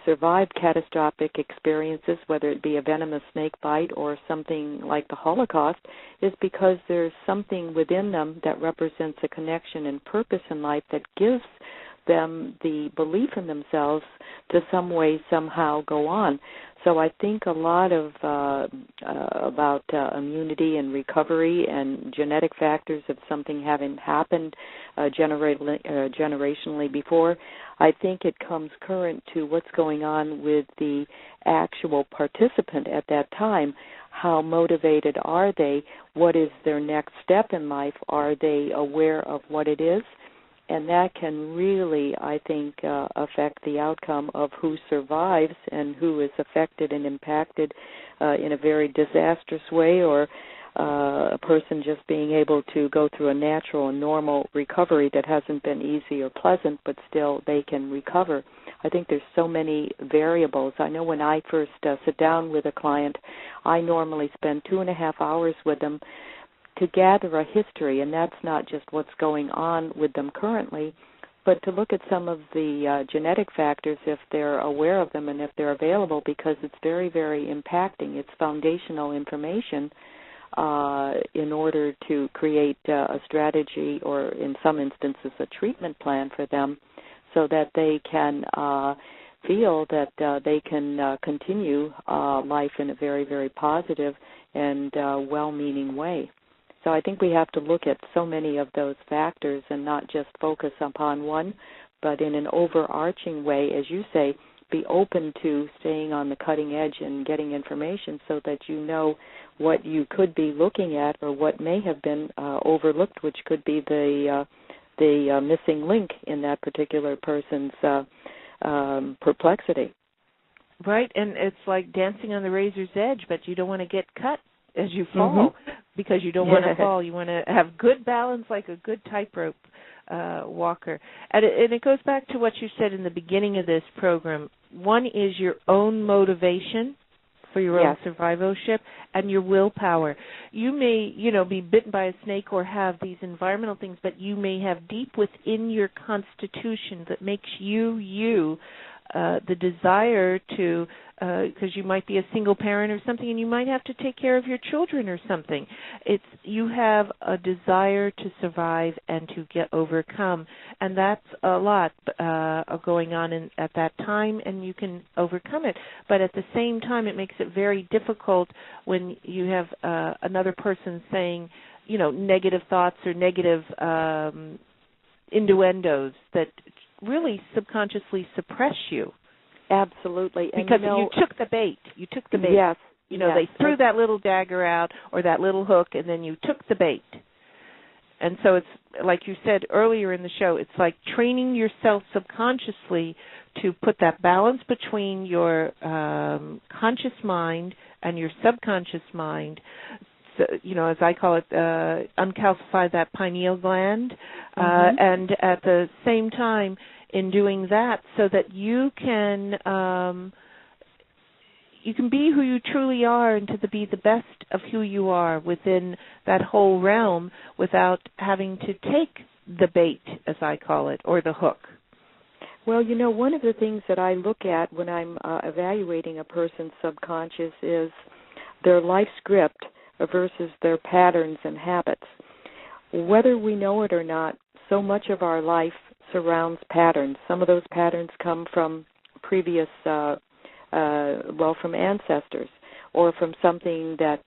survive catastrophic experiences, whether it be a venomous snake bite or something like the Holocaust, is because there's something within them that represents a connection and purpose in life that gives them the belief in themselves to some way, somehow go on. So I think a lot of about immunity and recovery and genetic factors of something having happened generationally before, I think it comes current to what's going on with the actual participant at that time. How motivated are they? What is their next step in life? Are they aware of what it is? And that can really, I think, affect the outcome of who survives and who is affected and impacted in a very disastrous way, or a person just being able to go through a natural and normal recovery that hasn't been easy or pleasant, but still they can recover. I think there's so many variables. I know when I first sit down with a client, I normally spend 2.5 hours with them to gather a history, and that's not just what's going on with them currently, but to look at some of the genetic factors if they're aware of them and if they're available, because it's very, very impacting. It's foundational information in order to create a strategy, or in some instances a treatment plan for them, so that they can feel that they can continue life in a very, very positive and well-meaning way. So I think we have to look at so many of those factors and not just focus upon one, but in an overarching way, as you say, be open to staying on the cutting edge and getting information so that you know what you could be looking at or what may have been overlooked, which could be the missing link in that particular person's perplexity. Right, and it's like dancing on the razor's edge, but you don't want to get cut as you fall, because you don't want to fall. You want to have good balance like a good tightrope walker. And it goes back to what you said in the beginning of this program. One is your own motivation for your own survivorship and your willpower. You may, be bitten by a snake or have these environmental things, but you may have deep within your constitution that makes you the desire to, because you might be a single parent or something, and you might have to take care of your children or something. You have a desire to survive and to overcome, and that's a lot going on at that time, and you can overcome it. But at the same time, it makes it very difficult when you have another person saying, negative thoughts or negative innuendos that really subconsciously suppress you. Absolutely. And because you took the bait. You took the bait. Yes. They threw that little dagger out or that little hook, and then you took the bait. And so it's, like you said earlier in the show, it's like training yourself subconsciously to put that balance between your conscious mind and your subconscious mind. So, as I call it, uncalcify that pineal gland, and at the same time in doing that, so that you can be who you truly are and to be the best of who you are within that whole realm without having to take the bait, as I call it, or the hook. Well, one of the things that I look at when I'm evaluating a person's subconscious is their life script versus their patterns and habits. Whether we know it or not, so much of our life surrounds patterns. Some of those patterns come from previous, from ancestors, or from something that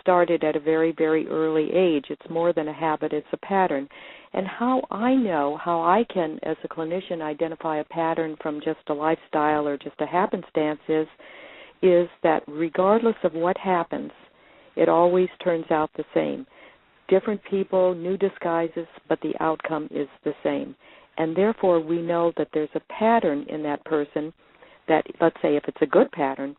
started at a very, very early age. It's more than a habit, it's a pattern. And how I can, as a clinician, identify a pattern from just a lifestyle or just a happenstance is that regardless of what happens, it always turns out the same. Different people, new disguises, but the outcome is the same. And therefore, we know that there's a pattern in that person that, let's say, if it's a good pattern,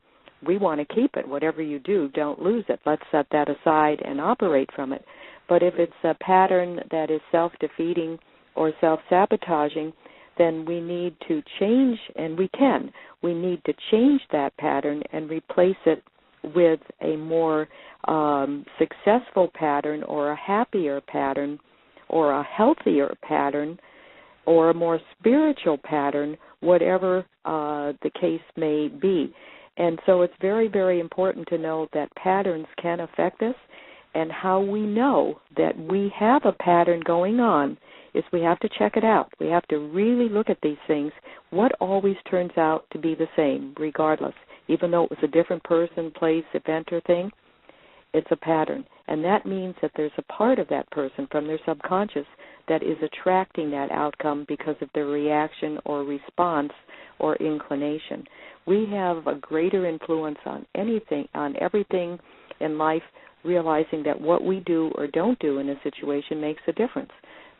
we want to keep it. Whatever you do, don't lose it. Let's set that aside and operate from it. But if it's a pattern that is self-defeating or self-sabotaging, then we need to change, and we can. We need to change that pattern and replace it with a more successful pattern, or a happier pattern, or a healthier pattern, or a more spiritual pattern, whatever the case may be. And so it's very, very important to know that patterns can affect us, and how we know that we have a pattern going on is we have to check it out. We have to really look at these things. What always turns out to be the same, regardless? Even though it was a different person, place, event, or thing, it's a pattern. And that means that there's a part of that person from their subconscious that is attracting that outcome because of their reaction or response or inclination. We have a greater influence on everything in life, realizing that what we do or don't do in a situation makes a difference.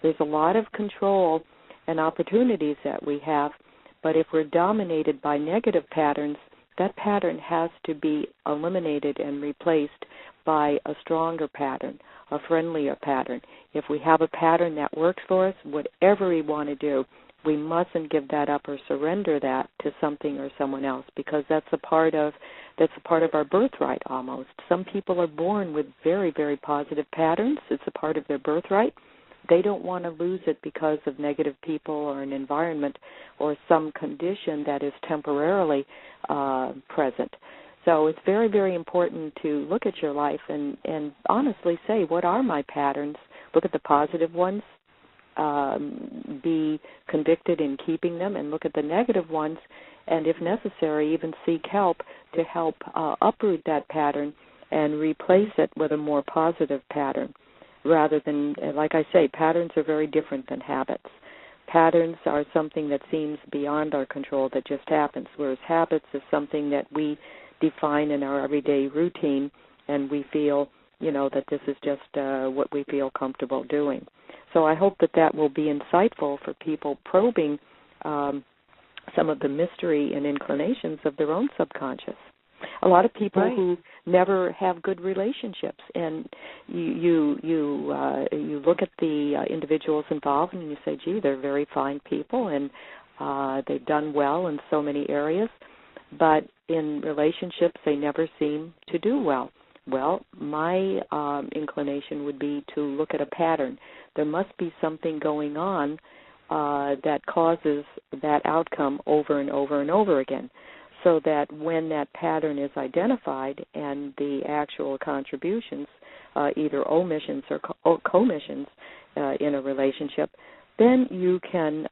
There's a lot of control and opportunities that we have, but if we're dominated by negative patterns, that pattern has to be eliminated and replaced by a stronger pattern, a friendlier pattern. If we have a pattern that works for us, whatever we want to do, we mustn't give that up or surrender that to something or someone else, because that's a part of our birthright almost. Some people are born with very, very positive patterns. It's a part of their birthright. They don't want to lose it because of negative people or an environment or some condition that is temporarily present. So it's very, very important to look at your life and honestly say, what are my patterns? Look at the positive ones, be convicted in keeping them, and look at the negative ones, and if necessary, even seek help to help uproot that pattern and replace it with a more positive pattern. Rather than, like I say, patterns are very different than habits. Patterns are something that seems beyond our control, that just happens, whereas habits is something that we define in our everyday routine, and we feel, that this is just what we feel comfortable doing. So I hope that will be insightful for people probing some of the mystery and inclinations of their own subconscious. A lot of people who never have good relationships, and you look at the individuals involved and you say, gee, they're very fine people and they've done well in so many areas, but in relationships they never seem to do well. Well, my inclination would be to look at a pattern. There must be something going on that causes that outcome over and over and over again, so that when that pattern is identified and the actual contributions, either omissions or commissions in a relationship, then you can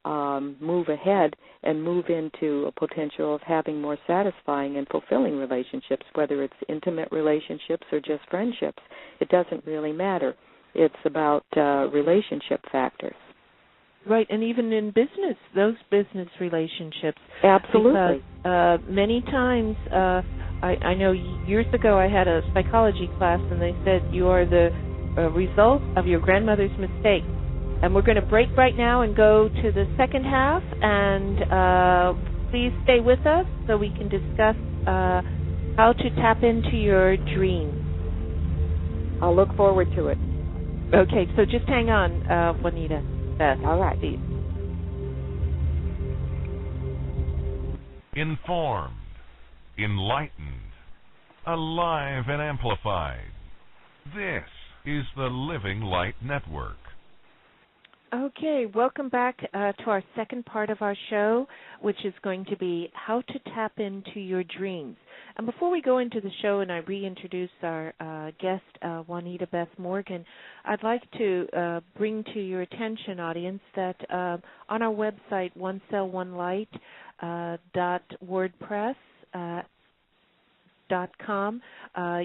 move ahead and move into a potential of having more satisfying and fulfilling relationships, whether it's intimate relationships or just friendships. It doesn't really matter. It's about relationship factors. Right, and even in business, those business relationships. Absolutely. Because many times, I know years ago I had a psychology class, and they said you are the result of your grandmother's mistake. And we're going to break right now and go to the second half, and please stay with us so we can discuss how to tap into your dreams. I'll look forward to it. Okay, so just hang on, Juanita Beth. All right. Please. Informed, enlightened, alive and amplified. This is the Living Light Network. Okay, welcome back to our second part of our show, which is going to be how to tap into your dreams. And before we go into the show and I reintroduce our guest, Juanita Beth Morgan, I'd like to bring to your attention, audience, that on our website, onecellonelight.wordpress.com,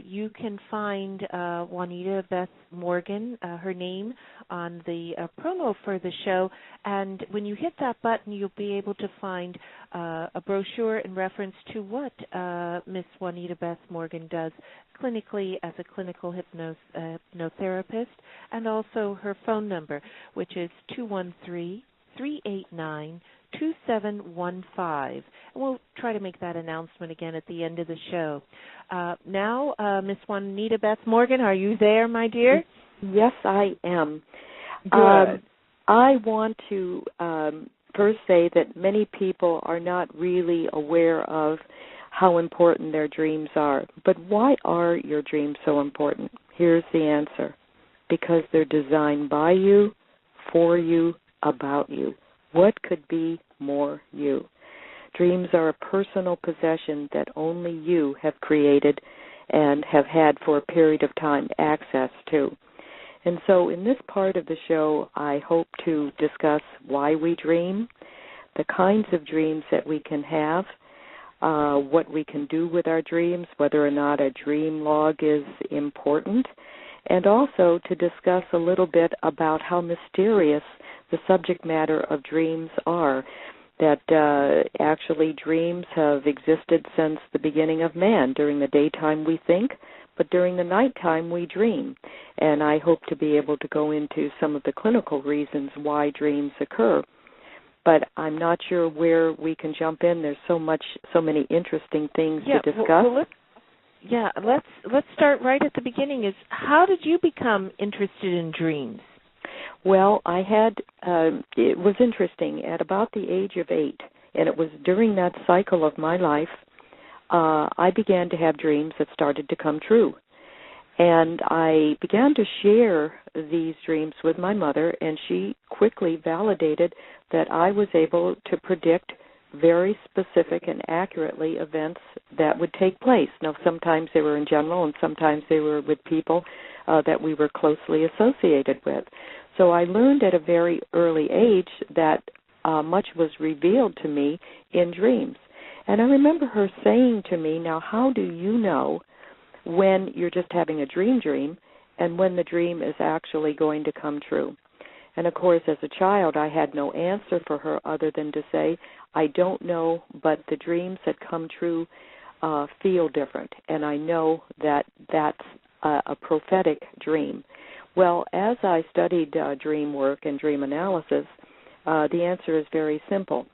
you can find Juanita Beth Morgan, her name, on the promo for the show. And when you hit that button, you'll be able to find a brochure in reference to what Miss Juanita Beth Morgan does clinically as a clinical hypnotherapist, and also her phone number, which is 213-389-2715. And we'll try to make that announcement again at the end of the show. Now, Miss Juanita Beth Morgan, are you there, my dear? Yes, I am. Good. I want to first say that many people are not really aware of how important their dreams are. But why are your dreams so important? Here's the answer. Because they're designed by you, for you, about you. What could be more you? Dreams are a personal possession that only you have created and have had for a period of time access to. And so in this part of the show, I hope to discuss why we dream, the kinds of dreams that we can have, what we can do with our dreams, whether or not a dream log is important, and also to discuss a little bit about how mysterious the subject matter of dreams are, that actually dreams have existed since the beginning of man. During the daytime we think, but during the nighttime we dream. And I hope to be able to go into some of the clinical reasons why dreams occur. But I'm not sure where we can jump in. There's so many interesting things to discuss. Let's start right at the beginning. Is how did you become interested in dreams? Well, it was interesting, at about the age of 8, and it was during that cycle of my life, I began to have dreams that started to come true. And I began to share these dreams with my mother, and she quickly validated that I was able to predict very specific and accurately events that would take place. Now, sometimes they were in general, and sometimes they were with people that we were closely associated with. So I learned at a very early age that much was revealed to me in dreams. And I remember her saying to me, now how do you know when you're just having a dream and when the dream is actually going to come true? And, of course, as a child, I had no answer for her other than to say, I don't know, but the dreams that come true feel different, and I know that that's a prophetic dream. Well, as I studied dream work and dream analysis, the answer is very simple,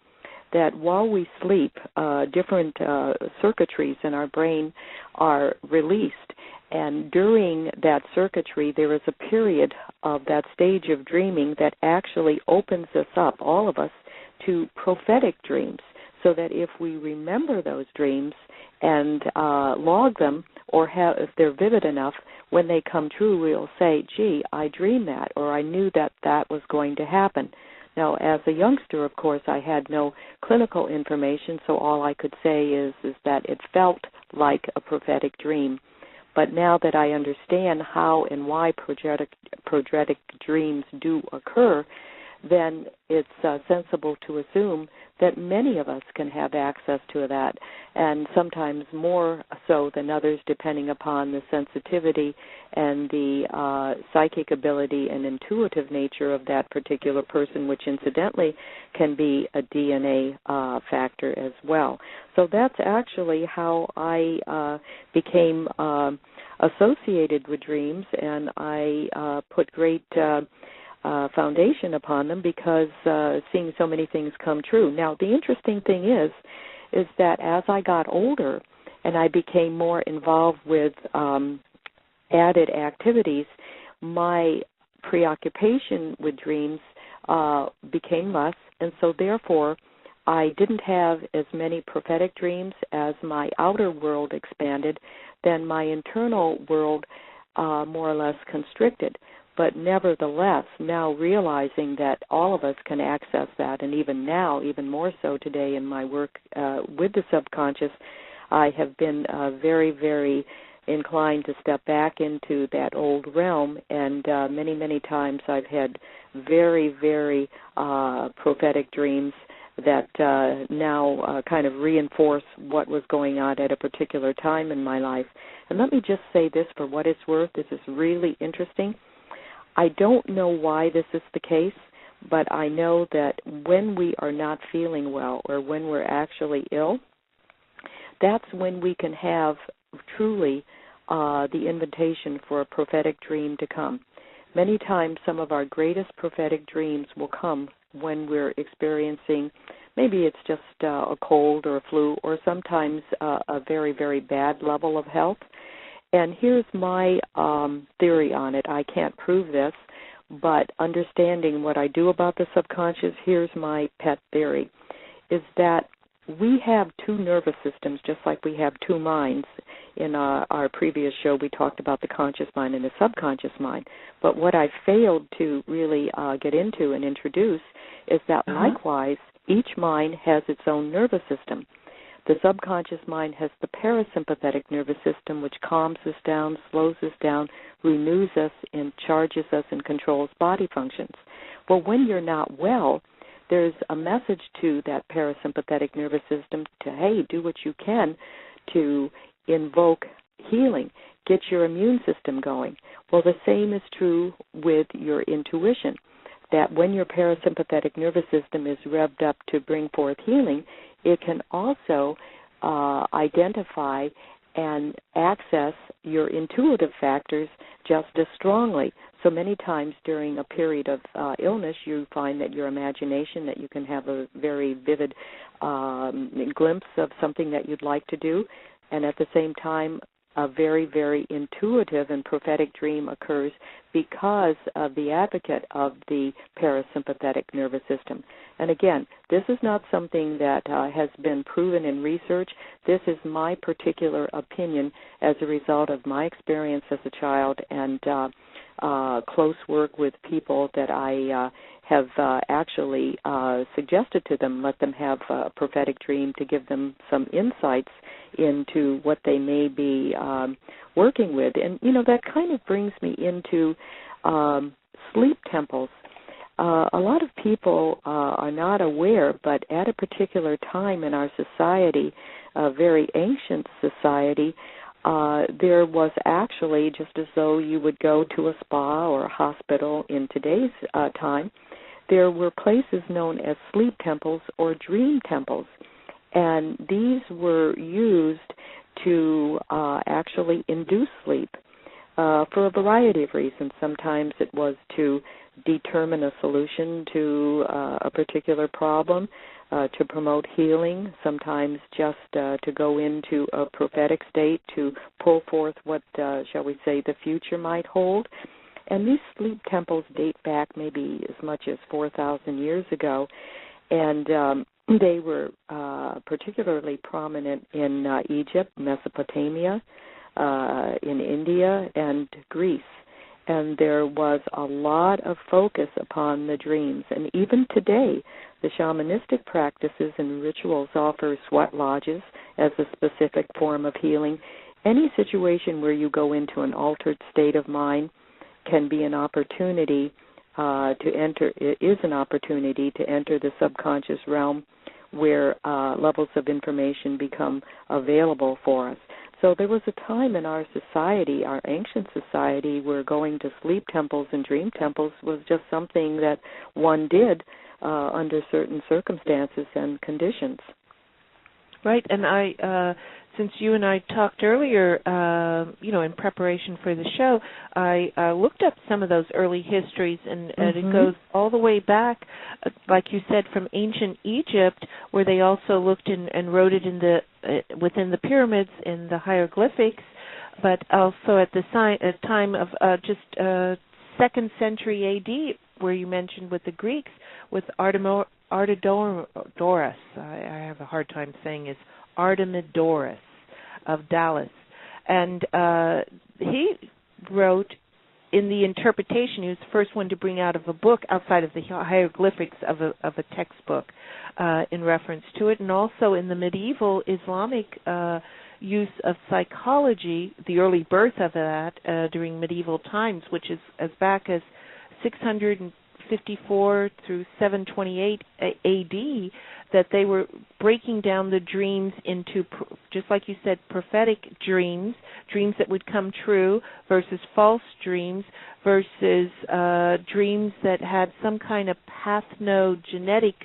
that while we sleep, different circuitries in our brain are released, and during that circuitry, there is a period of that stage of dreaming that actually opens us up, all of us, to prophetic dreams, so that if we remember those dreams and log them, or if they're vivid enough, when they come true, we'll say, gee, I dreamed that, or I knew that that was going to happen. Now, as a youngster, of course, I had no clinical information, so all I could say is that it felt like a prophetic dream. But now that I understand how and why prophetic dreams do occur, then it's sensible to assume that many of us can have access to that, and sometimes more so than others, depending upon the sensitivity and the psychic ability and intuitive nature of that particular person, which incidentally can be a DNA factor as well. So that's actually how I became associated with dreams, and I put great foundation upon them because seeing so many things come true. Now, the interesting thing is that as I got older and I became more involved with added activities, my preoccupation with dreams became less, and so therefore I didn't have as many prophetic dreams. As my outer world expanded, then my internal world more or less constricted. but nevertheless, now realizing that all of us can access that, and even now, even more so today in my work with the subconscious, I have been very, very inclined to step back into that old realm, and many, many times I've had very, very prophetic dreams that now kind of reinforce what was going on at a particular time in my life. And let me just say this for what it's worth. This is really interesting. I don't know why this is the case, but I know that when we are not feeling well or when we're actually ill, that's when we can have truly the invitation for a prophetic dream to come. Many times some of our greatest prophetic dreams will come when we're experiencing, maybe it's just a cold or a flu, or sometimes a very, very bad level of health. And here's my theory on it. I can't prove this, but understanding what I do about the subconscious, here's my pet theory, is that we have two nervous systems just like we have two minds. In our previous show, we talked about the conscious mind and the subconscious mind. But what I failed to really get into and introduce is that likewise, each mind has its own nervous system. The subconscious mind has the parasympathetic nervous system, which calms us down, slows us down, renews us, and charges us and controls body functions. Well, when you're not well, there's a message to that parasympathetic nervous system to, hey, do what you can to invoke healing, get your immune system going. Well, the same is true with your intuition, that when your parasympathetic nervous system is revved up to bring forth healing, it can also identify and access your intuitive factors just as strongly. So many times during a period of illness, you find that your imagination, that you can have a very vivid glimpse of something that you'd like to do, and at the same time, a very, very intuitive and prophetic dream occurs because of the advocate of the parasympathetic nervous system. And again, this is not something that has been proven in research. This is my particular opinion as a result of my experience as a child and close work with people that I have actually suggested to them, let them have a prophetic dream to give them some insights into what they may be working with. And, you know, that kind of brings me into sleep temples. A lot of people are not aware, but at a particular time in our society, a very ancient society, there was actually, just as though you would go to a spa or a hospital in today's time, there were places known as sleep temples or dream temples. And these were used to actually induce sleep for a variety of reasons. Sometimes it was to determine a solution to a particular problem, to promote healing, sometimes just to go into a prophetic state to pull forth what, shall we say, the future might hold. And these sleep temples date back maybe as much as 4,000 years ago, and they were particularly prominent in Egypt, Mesopotamia, in India, and Greece. And there was a lot of focus upon the dreams. And even today, the shamanistic practices and rituals offer sweat lodges as a specific form of healing. Any situation where you go into an altered state of mind can be an opportunity is an opportunity to enter the subconscious realm where levels of information become available for us. So there was a time in our society, our ancient society, where going to sleep temples and dream temples was just something that one did under certain circumstances and conditions. Right, and I, since you and I talked earlier, in preparation for the show, I looked up some of those early histories, and it goes all the way back, like you said, from ancient Egypt, where they also looked and wrote it in within the pyramids in the hieroglyphics, but also at the time of just 2nd century A.D., where you mentioned with the Greeks, with Artemidorus. I have a hard time saying his Artemidorus of Dallas. And he wrote in the interpretation, he was the first one to bring out of a book outside of the hieroglyphics of a textbook in reference to it, and also in the medieval Islamic use of psychology, the early birth of that during medieval times, which is as back as 654 through 728 A.D., that they were breaking down the dreams into, just like you said, prophetic dreams, dreams that would come true, versus false dreams, versus dreams that had some kind of pathogenic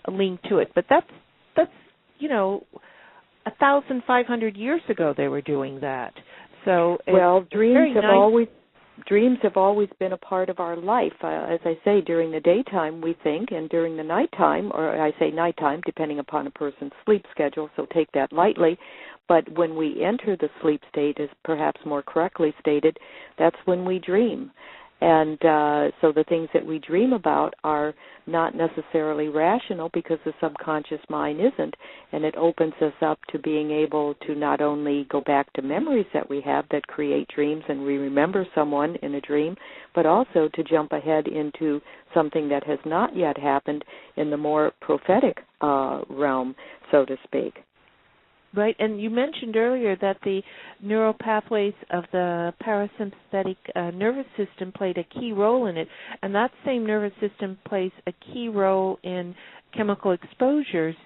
link to it. But that's 1,500 years ago they were doing that. So dreams have always been a part of our life. As I say, during the daytime we think, and during the nighttime, or I say nighttime, depending upon a person's sleep schedule, so take that lightly. But when we enter the sleep state, as perhaps more correctly stated, that's when we dream. And so the things that we dream about are not necessarily rational because the subconscious mind isn't, and it opens us up to being able to not only go back to memories that we have that create dreams and we remember someone in a dream, but also to jump ahead into something that has not yet happened in the more prophetic realm, so to speak. Right, and you mentioned earlier that the neural pathways of the parasympathetic nervous system played a key role in it, and that same nervous system plays a key role in chemical exposures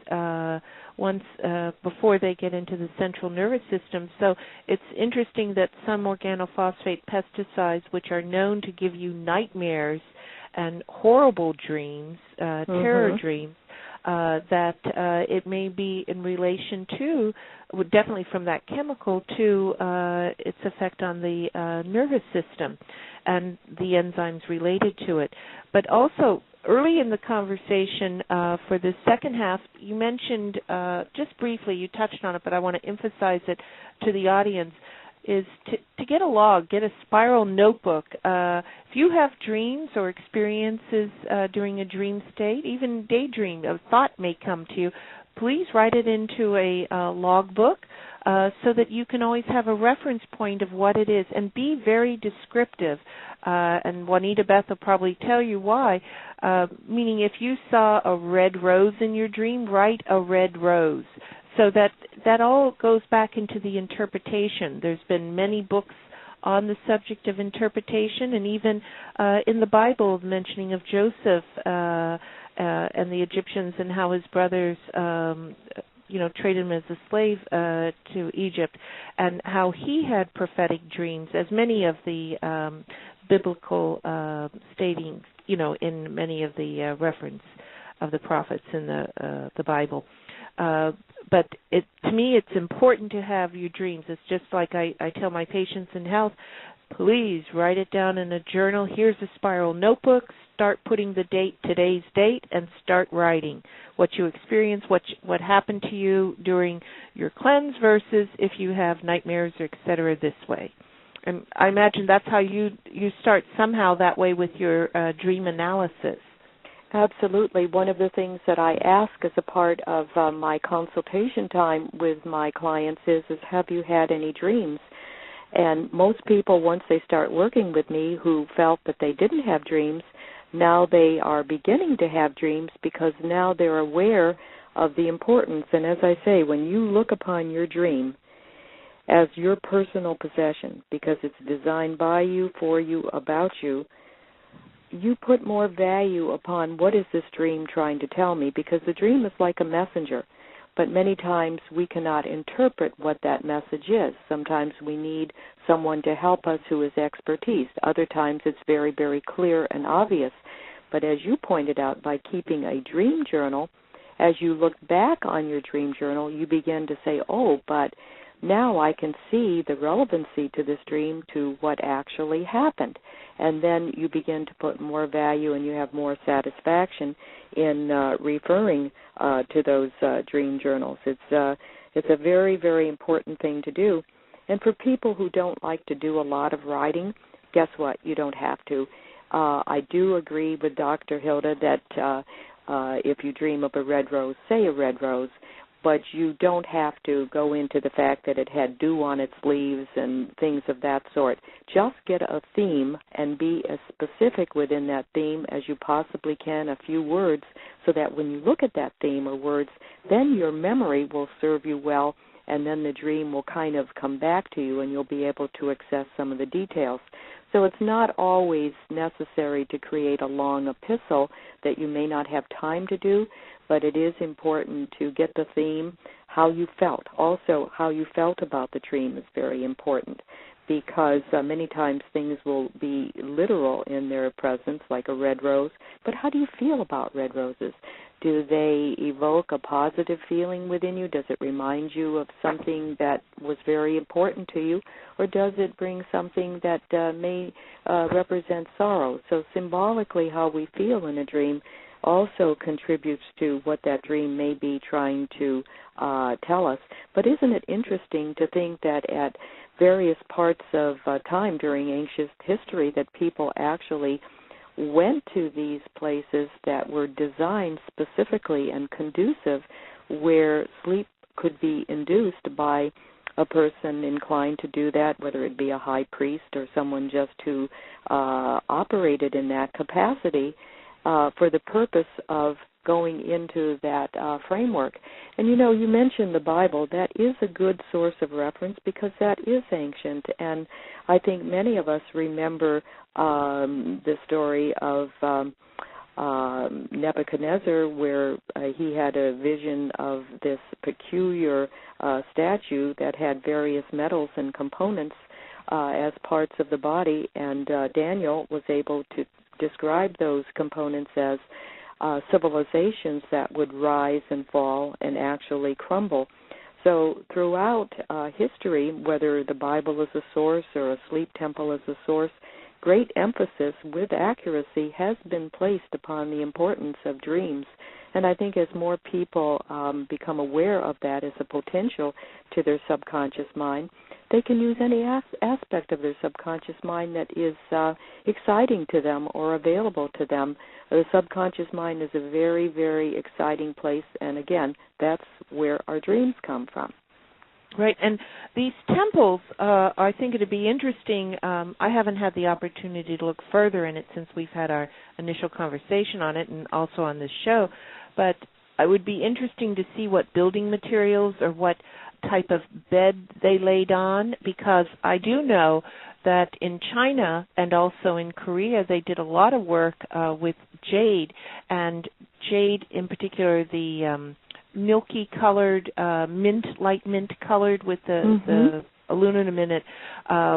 before they get into the central nervous system. So it's interesting that some organophosphate pesticides, which are known to give you nightmares and horrible dreams, terror dreams, that it may be in relation to, definitely from that chemical, to its effect on the nervous system and the enzymes related to it. But also, early in the conversation for the second half, you mentioned, just briefly, you touched on it, but I want to emphasize it to the audience, is to get a log, get a spiral notebook. If you have dreams or experiences during a dream state, even daydream, a thought may come to you, please write it into a log book so that you can always have a reference point of what it is, and be very descriptive. And Juanita Beth will probably tell you why, meaning if you saw a red rose in your dream, write a red rose. So that all goes back into the interpretation. There's been many books on the subject of interpretation, and even in the Bible, the mentioning of Joseph and the Egyptians and how his brothers, traded him as a slave to Egypt, and how he had prophetic dreams, as many of the biblical statings, in many of the reference of the prophets in the Bible. But to me, it's important to have your dreams. It's just like I tell my patients in health, please write it down in a journal. Here's a spiral notebook. Start putting the date, today's date, and start writing what you experience, what happened to you during your cleanse versus if you have nightmares, et cetera, this way. And I imagine that's how you start somehow that way with your dream analysis. Absolutely. One of the things that I ask as a part of my consultation time with my clients is have you had any dreams? And most people, once they start working with me who felt that they didn't have dreams, now they are beginning to have dreams because now they're aware of the importance. And as I say, when you look upon your dream as your personal possession, because it's designed by you, for you, about you, you put more value upon what is this dream trying to tell me, because the dream is like a messenger, but many times we cannot interpret what that message is. Sometimes we need someone to help us who is expertise. Other times it's very, very clear and obvious. But as you pointed out, by keeping a dream journal, as you look back on your dream journal, you begin to say, oh, but now I can see the relevancy to this dream to what actually happened. And then you begin to put more value and you have more satisfaction in referring to those dream journals. It's a very, very important thing to do. And for people who don't like to do a lot of writing, guess what? You don't have to. I do agree with Dr. Hilda that if you dream of a red rose, say a red rose. but you don't have to go into the fact that it had dew on its leaves and things of that sort. Just get a theme and be as specific within that theme as you possibly can, a few words, so that when you look at that theme or words, then your memory will serve you well, and then the dream will kind of come back to you and you'll be able to access some of the details. So it's not always necessary to create a long epistle that you may not have time to do, but it is important to get the theme, how you felt. Also, how you felt about the dream is very important, because many times things will be literal in their presence, like a red rose, but how do you feel about red roses? Do they evoke a positive feeling within you? Does it remind you of something that was very important to you? Or does it bring something that may represent sorrow? So symbolically, how we feel in a dream also contributes to what that dream may be trying to tell us. But isn't it interesting to think that at various parts of time during ancient history that people actually went to these places that were designed specifically and conducive where sleep could be induced by a person inclined to do that, whether it be a high priest or someone just who operated in that capacity for the purpose of going into that framework. And, you know, you mentioned the Bible. That is a good source of reference because that is ancient. And I think many of us remember the story of Nebuchadnezzar, where he had a vision of this peculiar statue that had various metals and components as parts of the body, and Daniel was able to describe those components as civilizations that would rise and fall and actually crumble. So throughout history, whether the Bible is a source or a sleep temple is a source, great emphasis with accuracy has been placed upon the importance of dreams. And I think as more people become aware of that as a potential to their subconscious mind, they can use any aspect of their subconscious mind that is exciting to them or available to them. The subconscious mind is a very, very exciting place, and again, that's where our dreams come from. Right, and these temples, I think it would be interesting. I haven't had the opportunity to look further in it since we've had our initial conversation on it and also on this show, but it would be interesting to see what building materials or what type of bed they laid on, because I do know that in China and also in Korea they did a lot of work with jade, and jade in particular, the milky colored, light mint colored with the aluminum in it,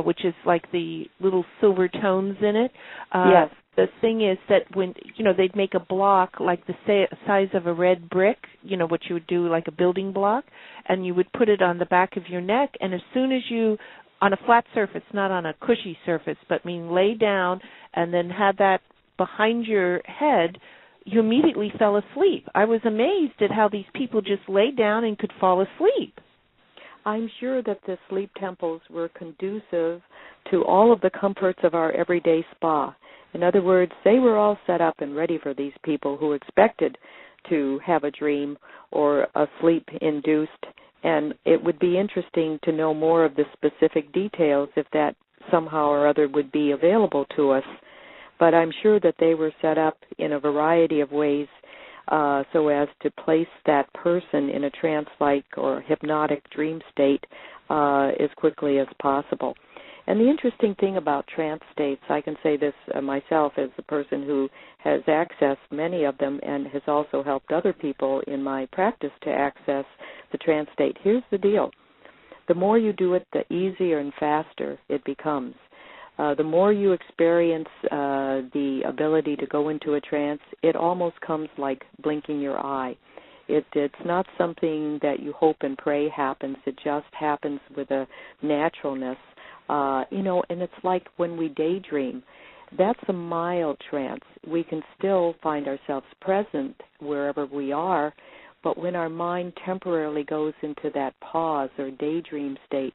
which is like the little silver tones in it. Yes. The thing is that when, they'd make a block like the size of a red brick, what you would do like a building block, and you would put it on the back of your neck, and as soon as you, on a flat surface, not on a cushy surface, but lay down and then had that behind your head, you immediately fell asleep. I was amazed at how these people just lay down and could fall asleep. I'm sure that the sleep temples were conducive to all of the comforts of our everyday spa. In other words, they were all set up and ready for these people who expected to have a dream or a sleep-induced, and it would be interesting to know more of the specific details if that somehow or other would be available to us. But I'm sure that they were set up in a variety of ways so as to place that person in a trance-like or hypnotic dream state as quickly as possible. And the interesting thing about trance states, I can say this myself as a person who has accessed many of them and has also helped other people in my practice to access the trance state. Here's the deal. The more you do it, the easier and faster it becomes. The more you experience the ability to go into a trance, it almost comes like blinking your eye. It's not something that you hope and pray happens. It just happens with a naturalness. And it's like when we daydream. That's a mild trance. We can still find ourselves present wherever we are, but when our mind temporarily goes into that pause or daydream state,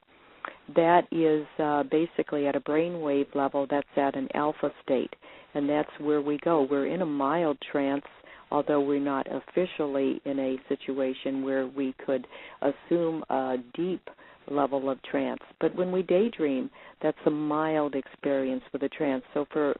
that is basically at a brainwave level, that's at an alpha state, and that's where we go. We're in a mild trance although we're not officially in a situation where we could assume a deep level of trance. But when we daydream, that's a mild experience with a trance. So for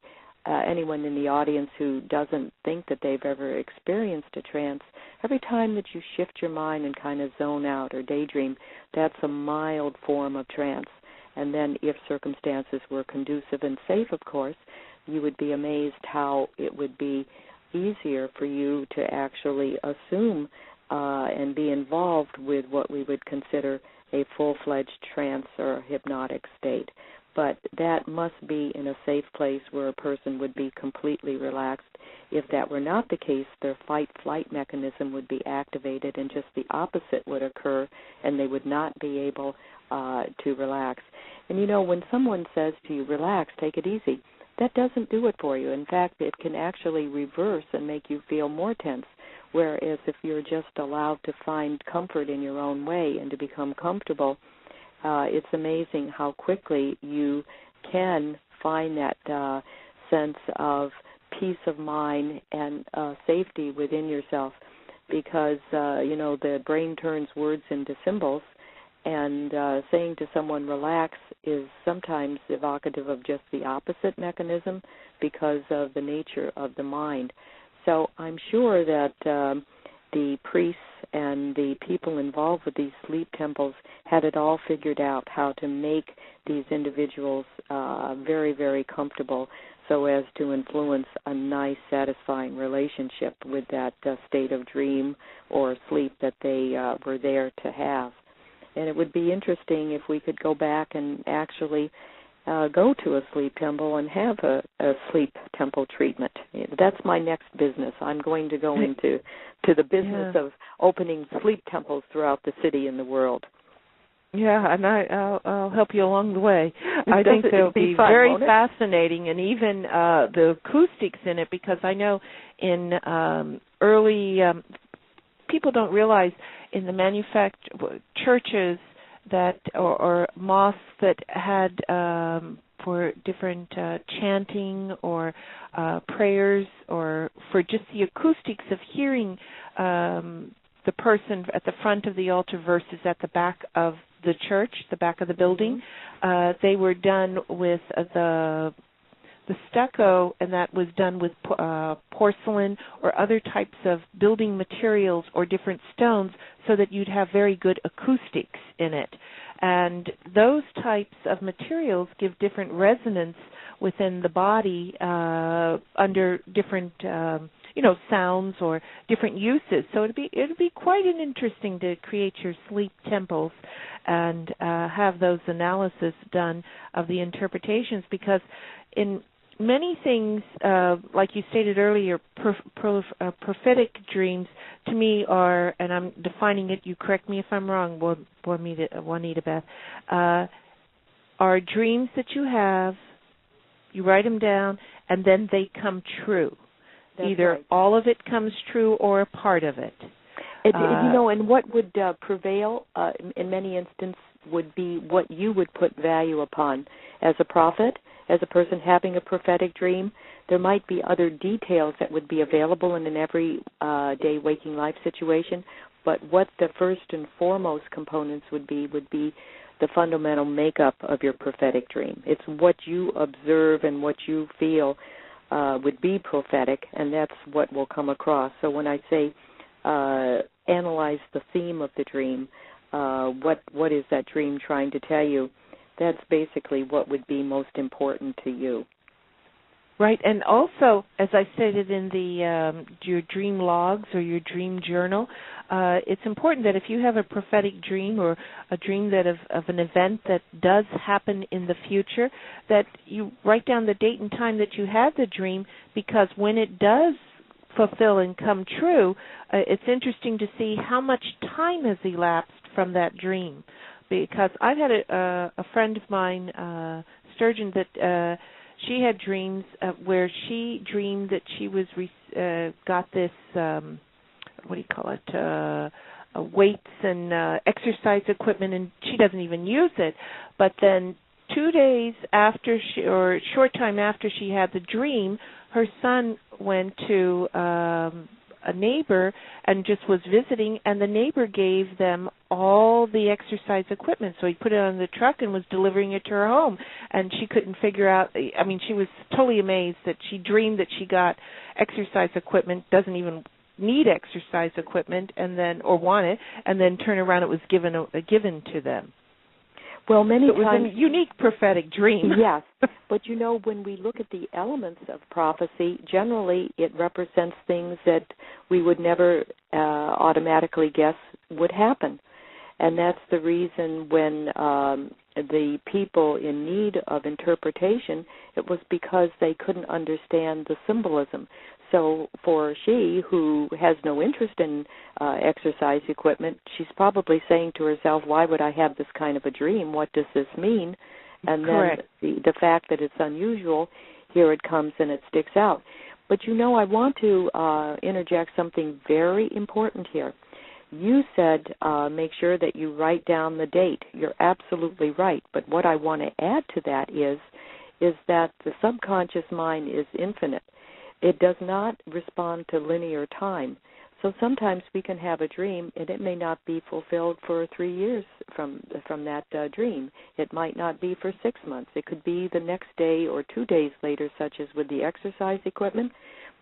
anyone in the audience who doesn't think that they've ever experienced a trance, every time that you shift your mind and kind of zone out or daydream, that's a mild form of trance. And then if circumstances were conducive and safe, of course, you would be amazed how it would be easier for you to actually assume and be involved with what we would consider a full-fledged trance or hypnotic state. But that must be in a safe place where a person would be completely relaxed. If that were not the case, their fight-flight mechanism would be activated and just the opposite would occur, and they would not be able to relax. And, you know, when someone says to you, relax, take it easy, that doesn't do it for you. In fact, it can actually reverse and make you feel more tense, whereas if you're just allowed to find comfort in your own way and to become comfortable, it's amazing how quickly you can find that sense of peace of mind and safety within yourself because, you know, the brain turns words into symbols, and saying to someone relax is sometimes evocative of just the opposite mechanism because of the nature of the mind. So I'm sure that the priests and the people involved with these sleep temples had it all figured out how to make these individuals very, very comfortable so as to influence a nice, satisfying relationship with that state of dream or sleep that they were there to have. And it would be interesting if we could go back and actually go to a sleep temple and have a sleep temple treatment. That's my next business. I'm going to go into the business of opening sleep temples throughout the city and the world. Yeah, and I'll help you along the way. I think they'll be fun, very fascinating, and even the acoustics in it, because I know in early people don't realize in the churches that or mosques that had for different chanting or prayers or for just the acoustics of hearing the person at the front of the altar versus at the back of the church, the back of the building, they were done with the stucco, and that was done with porcelain or other types of building materials or different stones so that you'd have very good acoustics in it. And those types of materials give different resonance within the body under different sounds or different uses. So it'd be quite interesting to create your sleep temples and have those analysis done of the interpretations, because in many things, like you stated earlier, prophetic dreams to me are, and I'm defining it, you correct me if I'm wrong, Juanita Beth, are dreams that you have, you write them down, and then they come true. That's Either right. all of it comes true or a part of it. And what would prevail in many instances would be what you would put value upon. As a prophet, as a person having a prophetic dream, there might be other details that would be available in an everyday waking life situation, but what the first and foremost components would be the fundamental makeup of your prophetic dream. It's what you observe and what you feel would be prophetic, and that's what will come across. So when I say analyze the theme of the dream, what is that dream trying to tell you? That's basically what would be most important to you. Right, and also, as I stated in your dream logs or your dream journal, it's important that if you have a prophetic dream or a dream that of an event that does happen in the future, that you write down the date and time that you had the dream, because when it does fulfill and come true, it's interesting to see how much time has elapsed from that dream. Because I've had a friend of mine, Sturgeon, that she had dreams where she dreamed that she was got this, what do you call it, weights and exercise equipment, and she doesn't even use it. But then 2 days after or a short time after she had the dream, her son went to a neighbor and just was visiting, and the neighbor gave them all the exercise equipment. So he put it on the truck and was delivering it to her home. And she couldn't figure out, I mean, she was totally amazed that she dreamed that she got exercise equipment, doesn't even need exercise equipment, and then, or want it, and then turn around, it was given to them. Well, many so it times... was a unique prophetic dream. Yes, but you know, when we look at the elements of prophecy, generally it represents things that we would never automatically guess would happen. And that's the reason when the people in need of interpretation, it was because they couldn't understand the symbolism. So for she, who has no interest in exercise equipment, she's probably saying to herself, why would I have this kind of a dream? What does this mean? And Correct. then the fact that it's unusual, here it comes and it sticks out. But you know, I want to interject something very important here. You said make sure that you write down the date. You're absolutely right. But what I want to add to that is that the subconscious mind is infinite. It does not respond to linear time. So sometimes we can have a dream, and it may not be fulfilled for 3 years from that dream. It might not be for 6 months. It could be the next day or 2 days later, such as with the exercise equipment.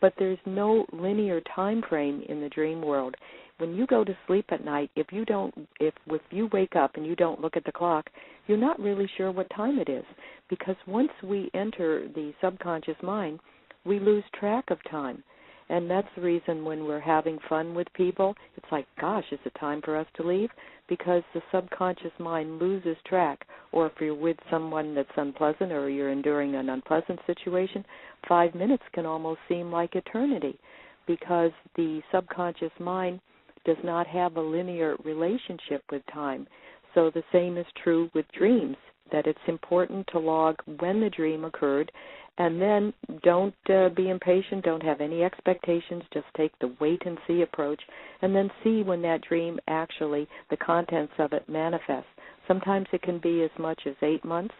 But there's no linear time frame in the dream world. When you go to sleep at night, if you wake up and you don't look at the clock, you're not really sure what time it is, because once we enter the subconscious mind, we lose track of time. And that's the reason when we're having fun with people, it's like, gosh, is it time for us to leave? Because the subconscious mind loses track. Or if you're with someone that's unpleasant or you're enduring an unpleasant situation, 5 minutes can almost seem like eternity, because the subconscious mind does not have a linear relationship with time. So the same is true with dreams, that it's important to log when the dream occurred. And then don't be impatient, don't have any expectations, just take the wait-and-see approach, and then see when that dream actually, the contents of it manifest. Sometimes it can be as much as 8 months,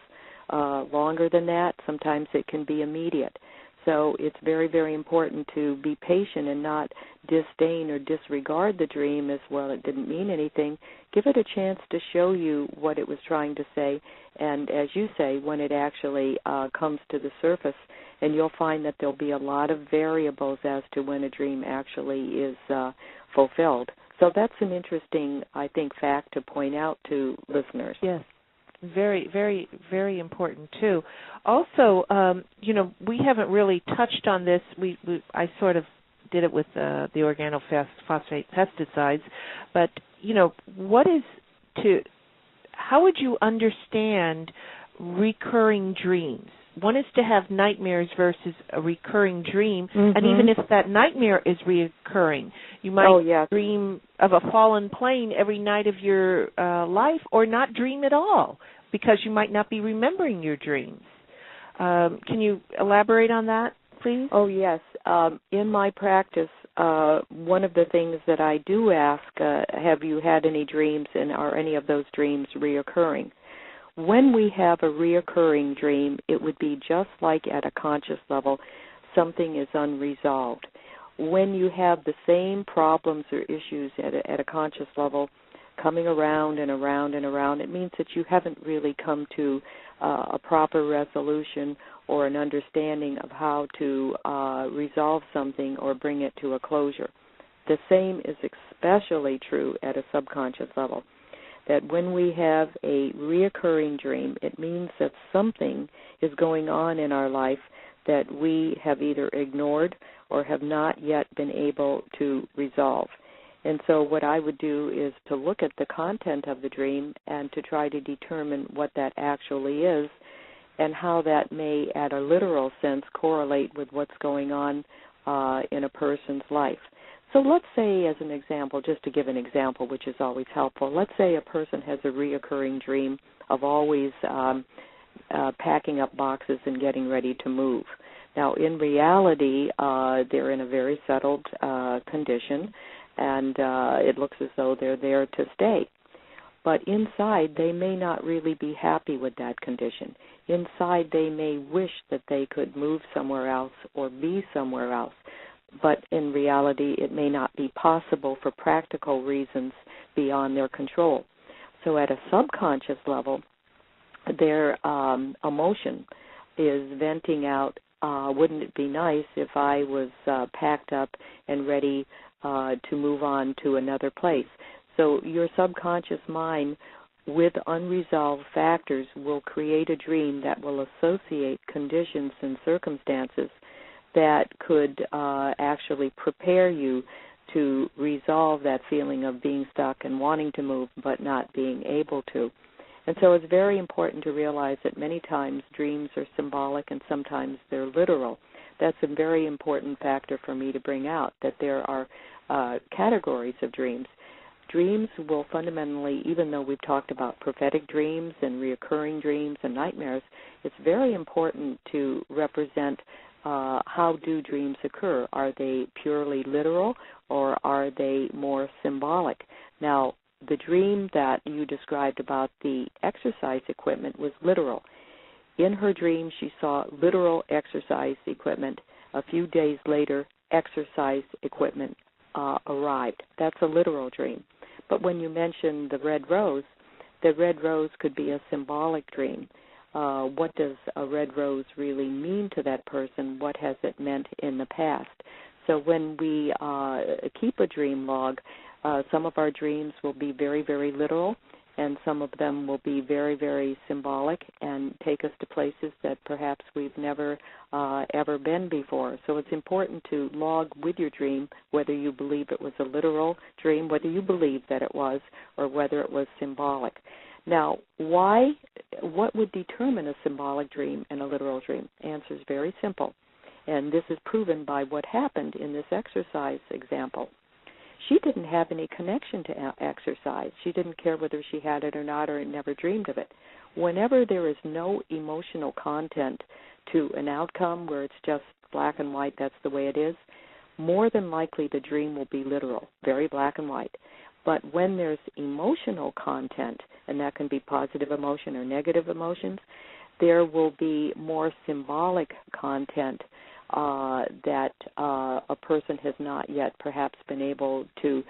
longer than that. Sometimes it can be immediate. So it's very, very important to be patient and not disdain or disregard the dream as, well, it didn't mean anything. Give it a chance to show you what it was trying to say. And as you say, when it actually comes to the surface, and you'll find that there'll be a lot of variables as to when a dream actually is fulfilled. So that's an interesting, I think, fact to point out to listeners. Yes. Very, very, very important too. Also, we haven't really touched on this. I sort of did it with the organophosphate pesticides, but how would you understand recurring dreams? One is to have nightmares versus a recurring dream, and even if that nightmare is reoccurring, you might dream of a fallen plane every night of your life, or not dream at all, because you might not be remembering your dreams. Can you elaborate on that, please? Oh, yes. In my practice, one of the things that I do ask, have you had any dreams, and are any of those dreams reoccurring? When we have a reoccurring dream, it would be just like at a conscious level, something is unresolved. When you have the same problems or issues at a conscious level coming around and around and around, it means that you haven't really come to a proper resolution or an understanding of how to resolve something or bring it to a closure. The same is especially true at a subconscious level, that when we have a reoccurring dream, it means that something is going on in our life that we have either ignored or have not yet been able to resolve. And so what I would do is to look at the content of the dream and to try to determine what that actually is and how that may, at a literal sense, correlate with what's going on in a person's life. So let's say, as an example, just to give an example, which is always helpful, let's say a person has a reoccurring dream of always packing up boxes and getting ready to move. Now, in reality, they're in a very settled condition, and it looks as though they're there to stay. But inside, they may not really be happy with that condition. Inside, they may wish that they could move somewhere else or be somewhere else. but in reality it may not be possible for practical reasons beyond their control. So at a subconscious level, their emotion is venting out, wouldn't it be nice if I was packed up and ready to move on to another place? So your subconscious mind with unresolved factors will create a dream that will associate conditions and circumstances that could actually prepare you to resolve that feeling of being stuck and wanting to move but not being able to. And so it's very important to realize that many times dreams are symbolic and sometimes they're literal. That's a very important factor for me to bring out, that there are categories of dreams. Dreams will fundamentally, even though we've talked about prophetic dreams and reoccurring dreams and nightmares, it's very important to represent how do dreams occur. Are they purely literal or are they more symbolic? Now, the dream that you described about the exercise equipment was literal. In her dream, she saw literal exercise equipment. A few days later, exercise equipment arrived. That's a literal dream. But when you mentioned the red rose could be a symbolic dream. What does a red rose really mean to that person? What has it meant in the past? So when we keep a dream log, some of our dreams will be very, very literal, and some of them will be very, very symbolic and take us to places that perhaps we've never ever been before. So it's important to log with your dream whether you believe it was a literal dream, whether you believe that it was, or whether it was symbolic. Now, what would determine a symbolic dream and a literal dream? Answer is very simple, and this is proven by what happened in this exercise example. She didn't have any connection to exercise. She didn't care whether she had it or not, or never dreamed of it. Whenever there is no emotional content to an outcome where it's just black and white, that's the way it is, more than likely the dream will be literal, very black and white. But when there's emotional content, and that can be positive emotion or negative emotions, there will be more symbolic content that a person has not yet perhaps been able to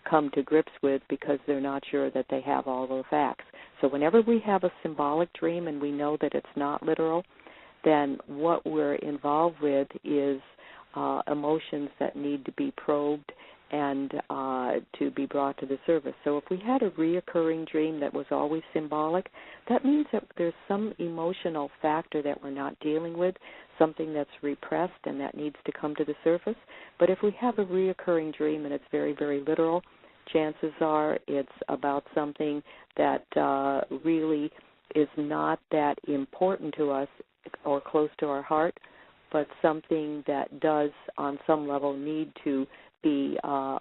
come to grips with because they're not sure that they have all the facts. So whenever we have a symbolic dream and we know that it's not literal, then what we're involved with is emotions that need to be probed and to be brought to the surface. So if we had a reoccurring dream that was always symbolic, that means that there's some emotional factor that we're not dealing with, something that's repressed and that needs to come to the surface. But if we have a reoccurring dream and it's very, very literal, chances are it's about something that really is not that important to us or close to our heart, but something that does on some level need to be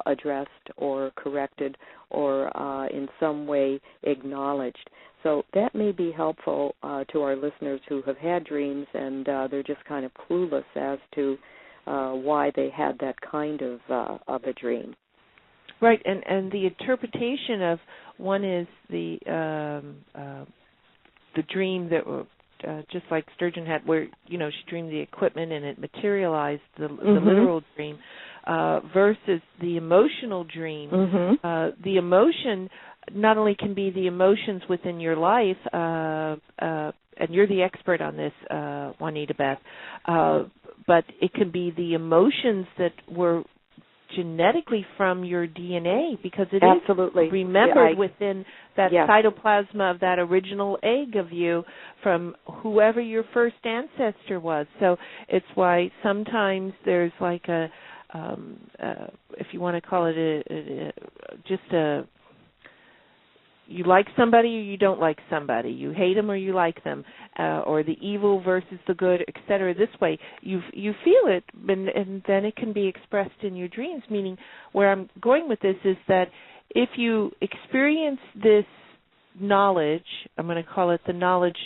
addressed or corrected or in some way acknowledged. So that may be helpful to our listeners who have had dreams and they're just kind of clueless as to why they had that kind of a dream. Right, and the interpretation of one is the dream that just like Sturgeon had, where she dreamed the equipment and it materialized the literal dream, versus the emotional dream. The emotion not only can be the emotions within your life, and you're the expert on this, Juanita Beth, but it can be the emotions that were genetically from your DNA, because it Absolutely. is remembered within that cytoplasma of that original egg of you from whoever your first ancestor was. So it's why sometimes there's like a if you want to call it you like somebody or you don't like somebody, you hate them or you like them, or the evil versus the good, etc. This way, you feel it, and then it can be expressed in your dreams. Meaning, where I'm going with this is that if you experience this knowledge, I'm going to call it the knowledge,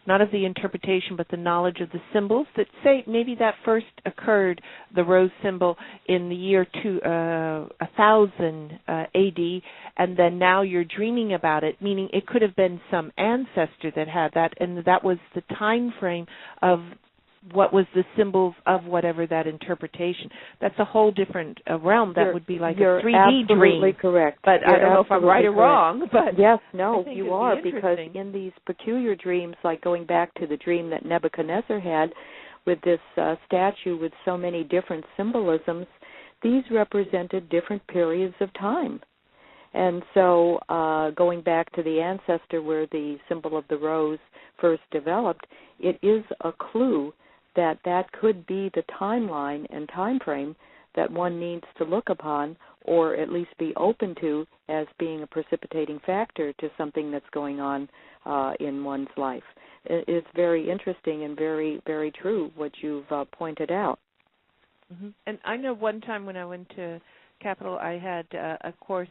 not of the interpretation, but the knowledge of the symbols that say maybe that first occurred, the rose symbol, in the year 1000 AD, and then now you're dreaming about it, meaning it could have been some ancestor that had that, and that was the time frame of what was the symbols of whatever that interpretation. That's a whole different realm. That would be like a 3D dream. You're absolutely correct. But I don't know if I'm right or wrong. But yes, no, you are, be because in these peculiar dreams, like going back to the dream that Nebuchadnezzar had with this statue with so many different symbolisms, these represented different periods of time. And so going back to the ancestor where the symbol of the rose first developed, it is a clue that could be the timeline and time frame that one needs to look upon, or at least be open to as being a precipitating factor to something that's going on in one's life. It's very interesting and very, very true what you've pointed out. Mm-hmm. And I know one time when I went to Capitol, I had a course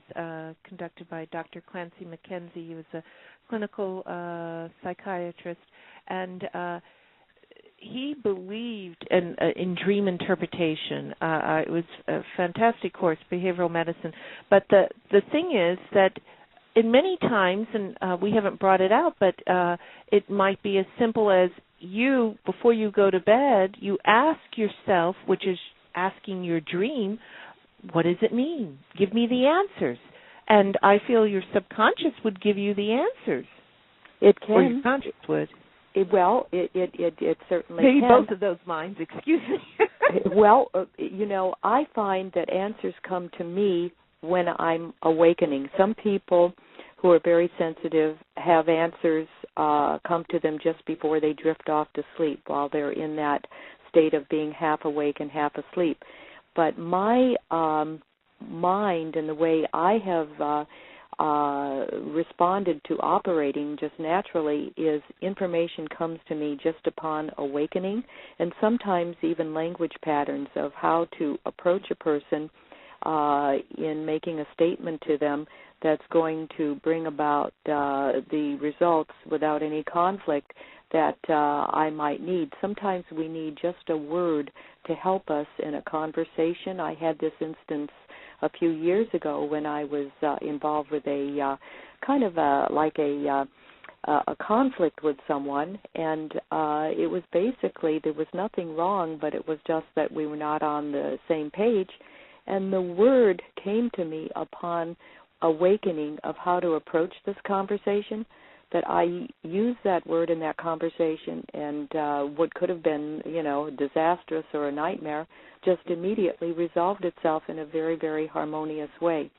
conducted by Dr. Clancy McKenzie. He was a clinical psychiatrist, and he believed in dream interpretation. It was a fantastic course, behavioral medicine. But the thing is that in many times, and we haven't brought it out, but it might be as simple as you, before you go to bed, you ask yourself, which is asking your dream, what does it mean? Give me the answers. And I feel your subconscious would give you the answers. It can. Or your conscious would. It certainly Maybe can. both of those minds, excuse me. Well, I find that answers come to me when I'm awakening. Some people who are very sensitive have answers come to them just before they drift off to sleep while they're in that state of being half awake and half asleep. But my mind and the way I have responded to operating just naturally is information comes to me just upon awakening, and sometimes even language patterns of how to approach a person in making a statement to them that's going to bring about the results without any conflict that I might need. Sometimes we need just a word to help us in a conversation. I had this instance a few years ago when I was involved with a kind of a conflict with someone, and it was basically, there was nothing wrong, but it was just that we were not on the same page, and the word came to me upon awakening of how to approach this conversation, that I used that word in that conversation, and what could have been, disastrous or a nightmare just immediately resolved itself in a very, very harmonious way.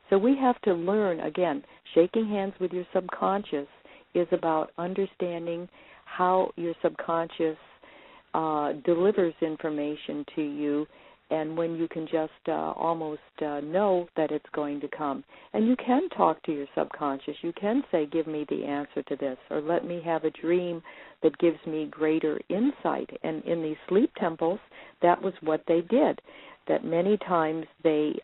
So we have to learn, again, shaking hands with your subconscious is about understanding how your subconscious delivers information to you, and when you can just almost know that it's going to come. And you can talk to your subconscious. You can say, give me the answer to this, or let me have a dream that gives me greater insight. And in these sleep temples, that was what they did, that many times they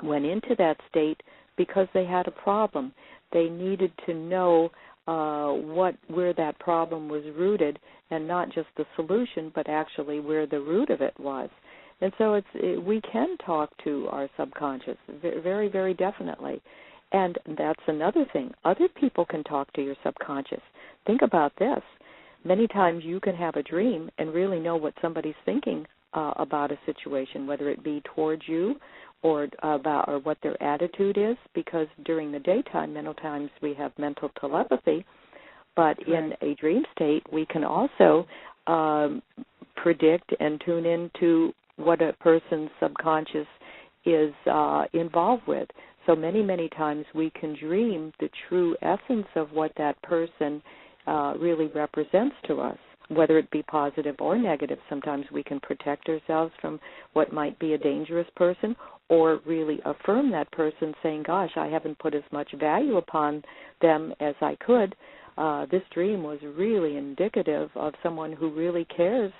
went into that state because they had a problem. They needed to know where that problem was rooted, and not just the solution, but actually where the root of it was. And so we can talk to our subconscious very, very definitely. And that's another thing. Other people can talk to your subconscious. Think about this. Many times you can have a dream and really know what somebody's thinking about a situation, whether it be towards you or what their attitude is, because during the daytime, many times we have mental telepathy, but in a dream state we can also predict and tune into what a person's subconscious is involved with. So many, many times we can dream the true essence of what that person really represents to us, whether it be positive or negative. Sometimes we can protect ourselves from what might be a dangerous person, or really affirm that person, saying, gosh, I haven't put as much value upon them as I could. This dream was really indicative of someone who really cares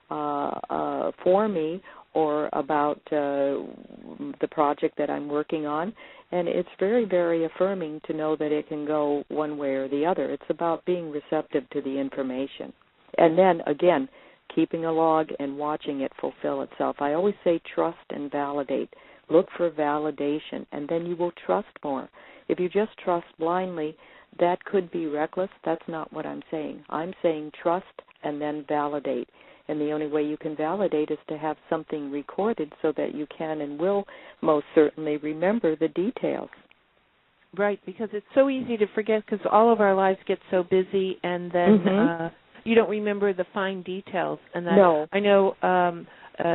for me or about the project that I'm working on. And it's very, very affirming to know that it can go one way or the other. It's about being receptive to the information. And then, again, keeping a log and watching it fulfill itself. I always say trust and validate. Look for validation, and then you will trust more. If you just trust blindly, that could be reckless. That's not what I'm saying. I'm saying trust and then validate. And the only way you can validate is to have something recorded so that you can and will most certainly remember the details. Right, because it's so easy to forget because all of our lives get so busy, and then you don't remember the fine details. And that, no. I know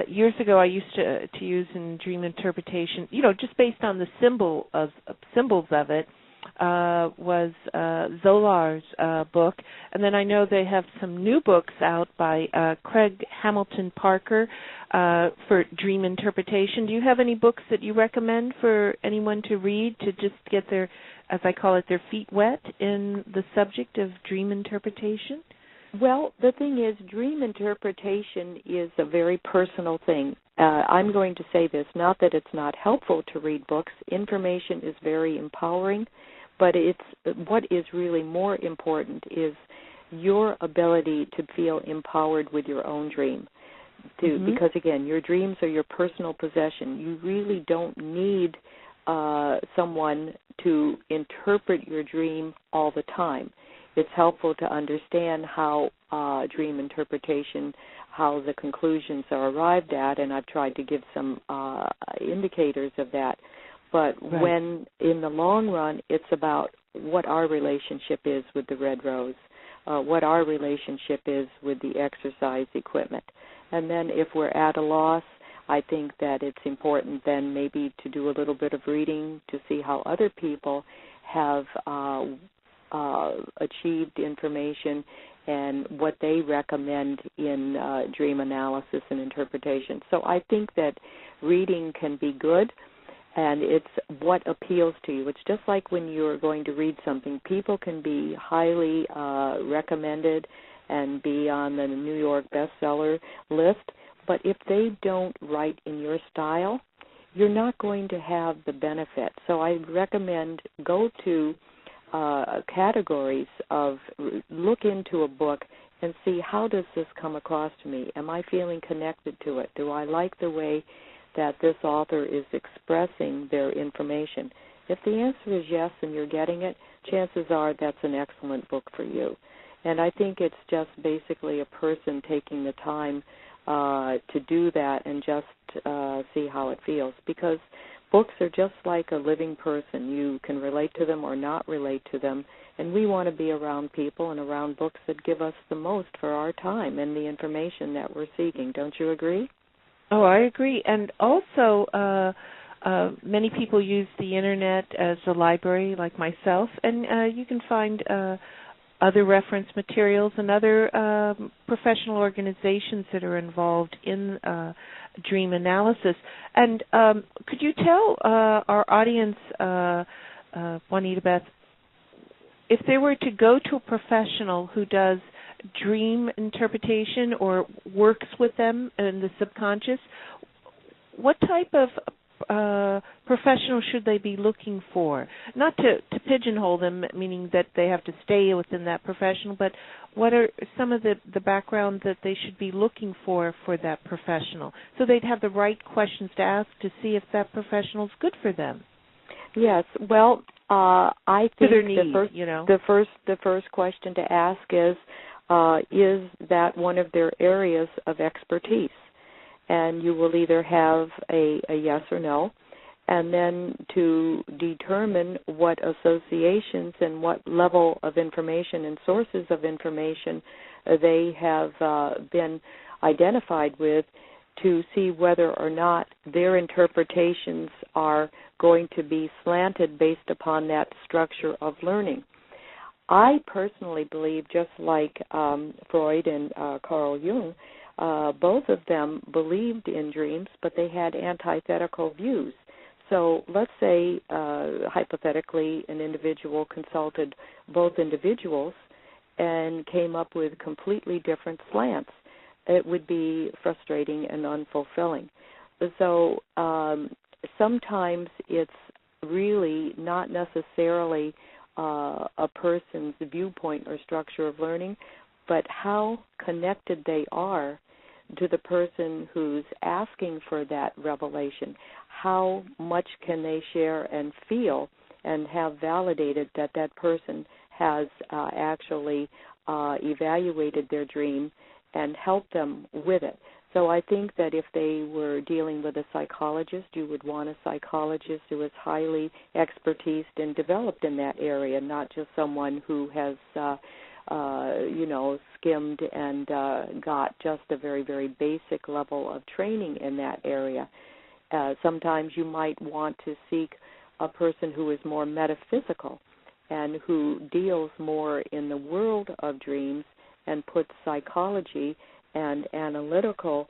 years ago I used to use in dream interpretation, just based on the symbols of it, was Zolar's book. And then I know they have some new books out by Craig Hamilton Parker for dream interpretation. Do you have any books that you recommend for anyone to read to just get their, as I call it, their feet wet in the subject of dream interpretation? Well, the thing is, dream interpretation is a very personal thing. I'm going to say this, not that it's not helpful to read books. Information is very empowering, but what is really more important is your ability to feel empowered with your own dream. Because, again, your dreams are your personal possession. You really don't need someone to interpret your dream all the time. It's helpful to understand how dream interpretation, how the conclusions are arrived at, and I've tried to give some indicators of that. But when, in the long run, it's about what our relationship is with the red rose, what our relationship is with the exercise equipment. And then if we're at a loss, I think that it's important then maybe to do a little bit of reading to see how other people have achieved information and what they recommend in dream analysis and interpretation. So I think that reading can be good, and it's what appeals to you. It's just like when you're going to read something. People can be highly recommended and be on the New York bestseller list, but if they don't write in your style, you're not going to have the benefit. So I recommend go to categories of look into a book and see, how does this come across to me? Am I feeling connected to it? Do I like the way that this author is expressing their information? If the answer is yes and you're getting it, chances are that's an excellent book for you. And I think it's just basically a person taking the time to do that and just see how it feels, because books are just like a living person. You can relate to them or not relate to them, and we want to be around people and around books that give us the most for our time and the information that we're seeking. Don't you agree? Oh, I agree. And also, many people use the Internet as a library, like myself, and you can find other reference materials and other professional organizations that are involved in dream analysis. And could you tell our audience, Juanita Beth, if they were to go to a professional who does dream interpretation or works with them in the subconscious, what type of professional should they be looking for? Not to pigeonhole them, meaning that they have to stay within that professional, but what are some of the background that they should be looking for that professional, so they'd have the right questions to ask to see if that professional is good for them? Yes. Well, I think the first question to ask is that one of their areas of expertise? And you will either have a yes or no, and then to determine what associations and what level of information and sources of information they have been identified with, to see whether or not their interpretations are going to be slanted based upon that structure of learning. I personally believe, just like Freud and Carl Jung, both of them believed in dreams, but they had antithetical views. So let's say, hypothetically, an individual consulted both individuals and came up with completely different slants. It would be frustrating and unfulfilling. So sometimes it's really not necessarily a person's viewpoint or structure of learning, but how connected they are to the person who's asking for that revelation. How much can they share and feel and have validated that that person has actually evaluated their dream and helped them with it. So I think that if they were dealing with a psychologist, you would want a psychologist who is highly expertised and developed in that area, not just someone who has, skimmed and got just a very, very basic level of training in that area. Sometimes you might want to seek a person who is more metaphysical and who deals more in the world of dreams and puts psychology and analytical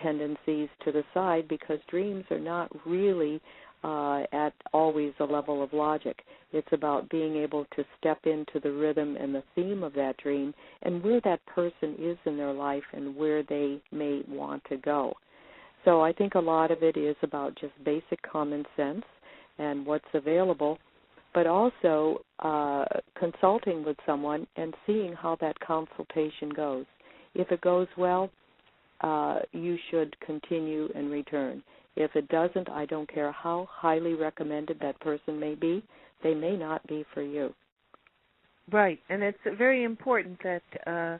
tendencies to the side, because dreams are not really at always a level of logic. It's about being able to step into the rhythm and the theme of that dream and where that person is in their life and where they may want to go. So I think a lot of it is about just basic common sense and what's available, but also consulting with someone and seeing how that consultation goes. If it goes well, you should continue and return. If it doesn't, I don't care how highly recommended that person may be, they may not be for you. Right, and it's very important that,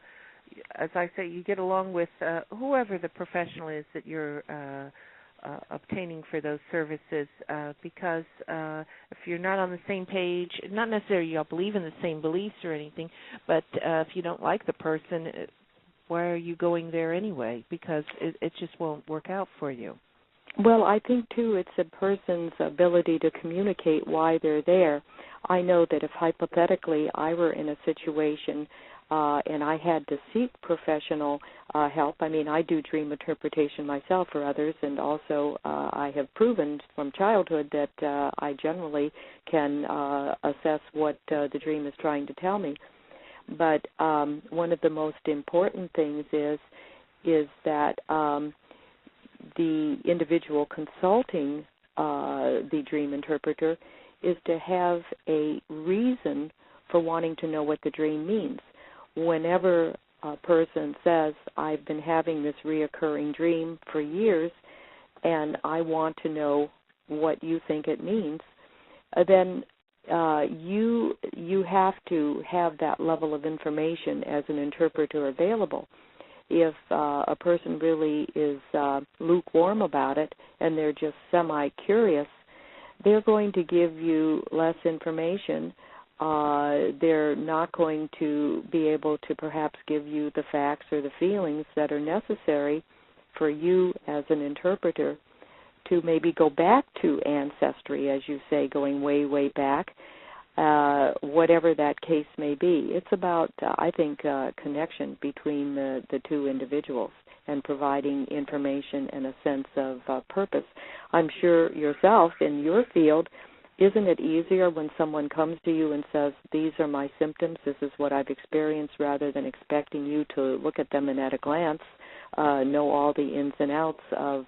as I say, you get along with whoever the professional is that you're obtaining for those services, because if you're not on the same page, not necessarily you all believe in the same beliefs or anything, but if you don't like the person, why are you going there anyway? Because it just won't work out for you. Well, I think, too, it's a person's ability to communicate why they're there. I know that if hypothetically I were in a situation and I had to seek professional help, I mean, I do dream interpretation myself for others, and also I have proven from childhood that I generally can assess what the dream is trying to tell me. But one of the most important things is that the individual consulting the dream interpreter is to have a reason for wanting to know what the dream means. Whenever a person says, I've been having this reoccurring dream for years and I want to know what you think it means, then you have to have that level of information as an interpreter available. If a person really is lukewarm about it and they're just semi-curious, they're going to give you less information. They're not going to be able to perhaps give you the facts or the feelings that are necessary for you as an interpreter to maybe go back to ancestry, as you say, going way, way back, whatever that case may be. It's about, I think, connection between the two individuals and providing information and a sense of purpose. I'm sure yourself in your field, isn't it easier when someone comes to you and says, these are my symptoms, this is what I've experienced, rather than expecting you to look at them and at a glance know all the ins and outs of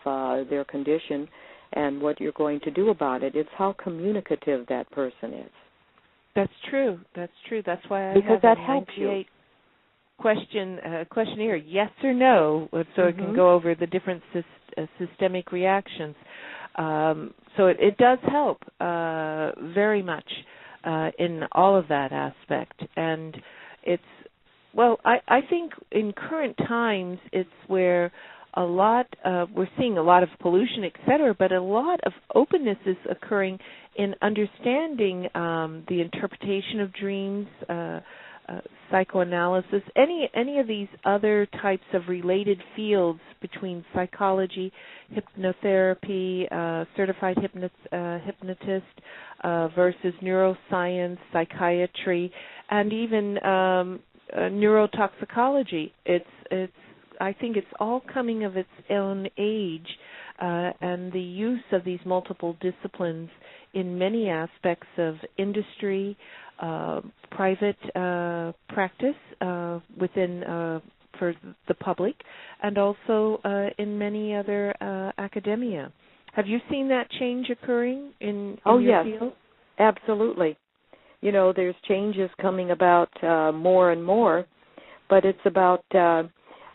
their condition and what you're going to do about it? It's how communicative that person is. That's true. That's true. That's why I because have that a helps 98 questionnaire, yes or no, so it can go over the different systemic reactions. So it does help very much in all of that aspect. And it's, well, I think in current times it's where a lot, we're seeing a lot of pollution, et cetera, but a lot of openness is occurring in understanding the interpretation of dreams, psychoanalysis, any of these other types of related fields between psychology, hypnotherapy, certified hypnotist versus neuroscience, psychiatry, and even neurotoxicology. It's I think it's all coming of its own age, and the use of these multiple disciplines in many aspects of industry, private practice within for the public, and also in many other academia. Have you seen that change occurring in your field? Absolutely. You know, there's changes coming about more and more, but it's about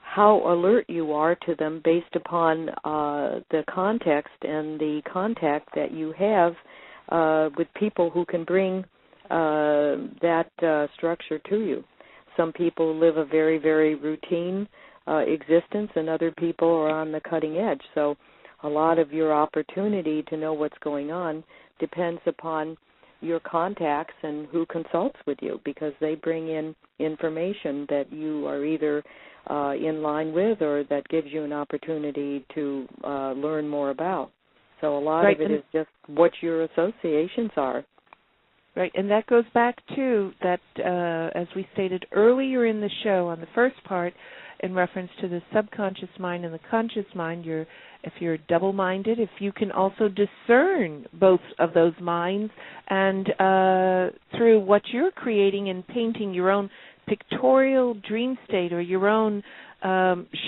how alert you are to them based upon the context and the contact that you have with people who can bring that structure to you. Some people live a very, very routine existence, and other people are on the cutting edge. So a lot of your opportunity to know what's going on depends upon your contacts and who consults with you, because they bring in information that you are either in line with or that gives you an opportunity to learn more about. So a lot of it is just what your associations are. Right, and that goes back to that, as we stated earlier in the show on the first part, in reference to the subconscious mind and the conscious mind, if you're double-minded, if you can also discern both of those minds, and through what you're creating and painting your own pictorial dream state or your own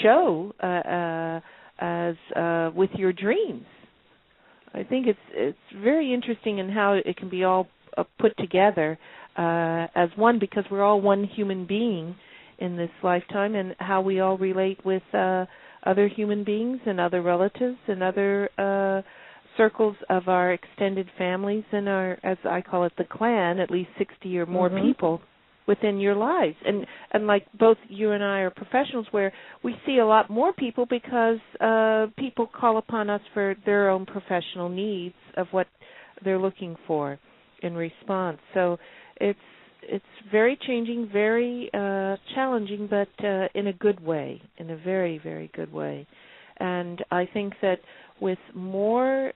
show as with your dreams. I think it's very interesting in how it can be all put together as one, because we're all one human being in this lifetime, and how we all relate with other human beings and other relatives and other circles of our extended families and our, as I call it, the clan, at least 60 or more people within your lives. And like both you and I are professionals, where we see a lot more people because people call upon us for their own professional needs of what they're looking for in response. So it's very changing, very challenging, but in a good way, in a very, very good way. And I think that with more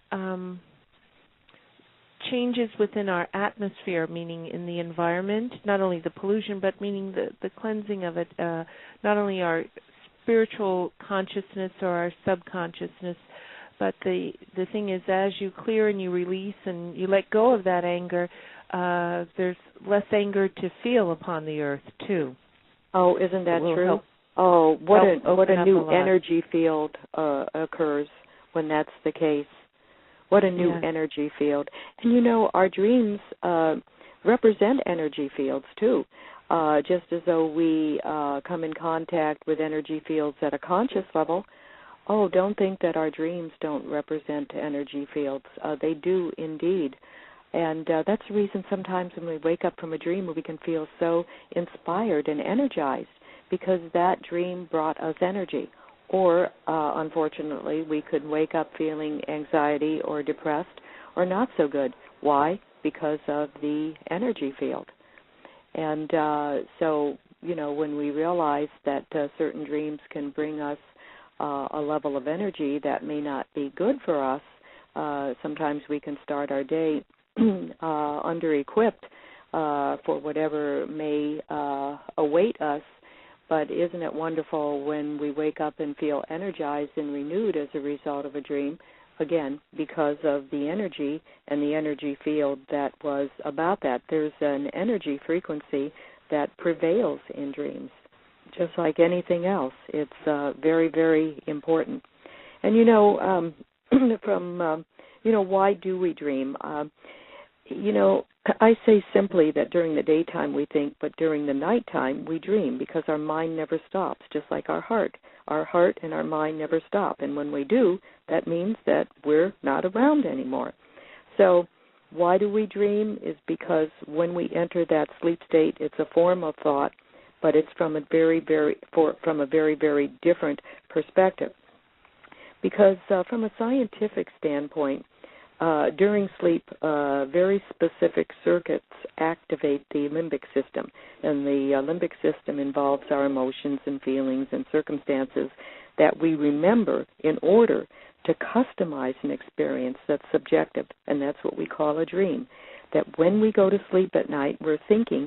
changes within our atmosphere, meaning in the environment, not only the pollution, but meaning the cleansing of it, not only our spiritual consciousness or our subconsciousness, but the thing is, as you clear and you release and you let go of that anger, there's less anger to feel upon the earth, too. Oh, isn't that true? Oh, what a new energy field occurs when that's the case. What a new energy field. And, you know, our dreams represent energy fields, too. Just as though we come in contact with energy fields at a conscious level, don't think that our dreams don't represent energy fields. They do indeed. And that's the reason sometimes when we wake up from a dream, we can feel so inspired and energized, because that dream brought us energy. Or, unfortunately, we could wake up feeling anxiety or depressed or not so good. Why? Because of the energy field. And so, you know, when we realize that certain dreams can bring us a level of energy that may not be good for us, sometimes we can start our day under-equipped for whatever may await us. But isn't it wonderful when we wake up and feel energized and renewed as a result of a dream, again, because of the energy and the energy field that was about that. There's an energy frequency that prevails in dreams, just like anything else. It's very, very important. And, you know, why do we dream? You know, I say simply that during the daytime we think, but during the nighttime we dream, because our mind never stops, just like our heart. Our heart and our mind never stop. And when we do, that means that we're not around anymore. So why do we dream is because when we enter that sleep state, it's a form of thought, but it's from a very, very different perspective. Because from a scientific standpoint, during sleep, very specific circuits activate the limbic system, and the limbic system involves our emotions and feelings and circumstances that we remember in order to customize an experience that's subjective, and that's what we call a dream. That when we go to sleep at night, we're thinking,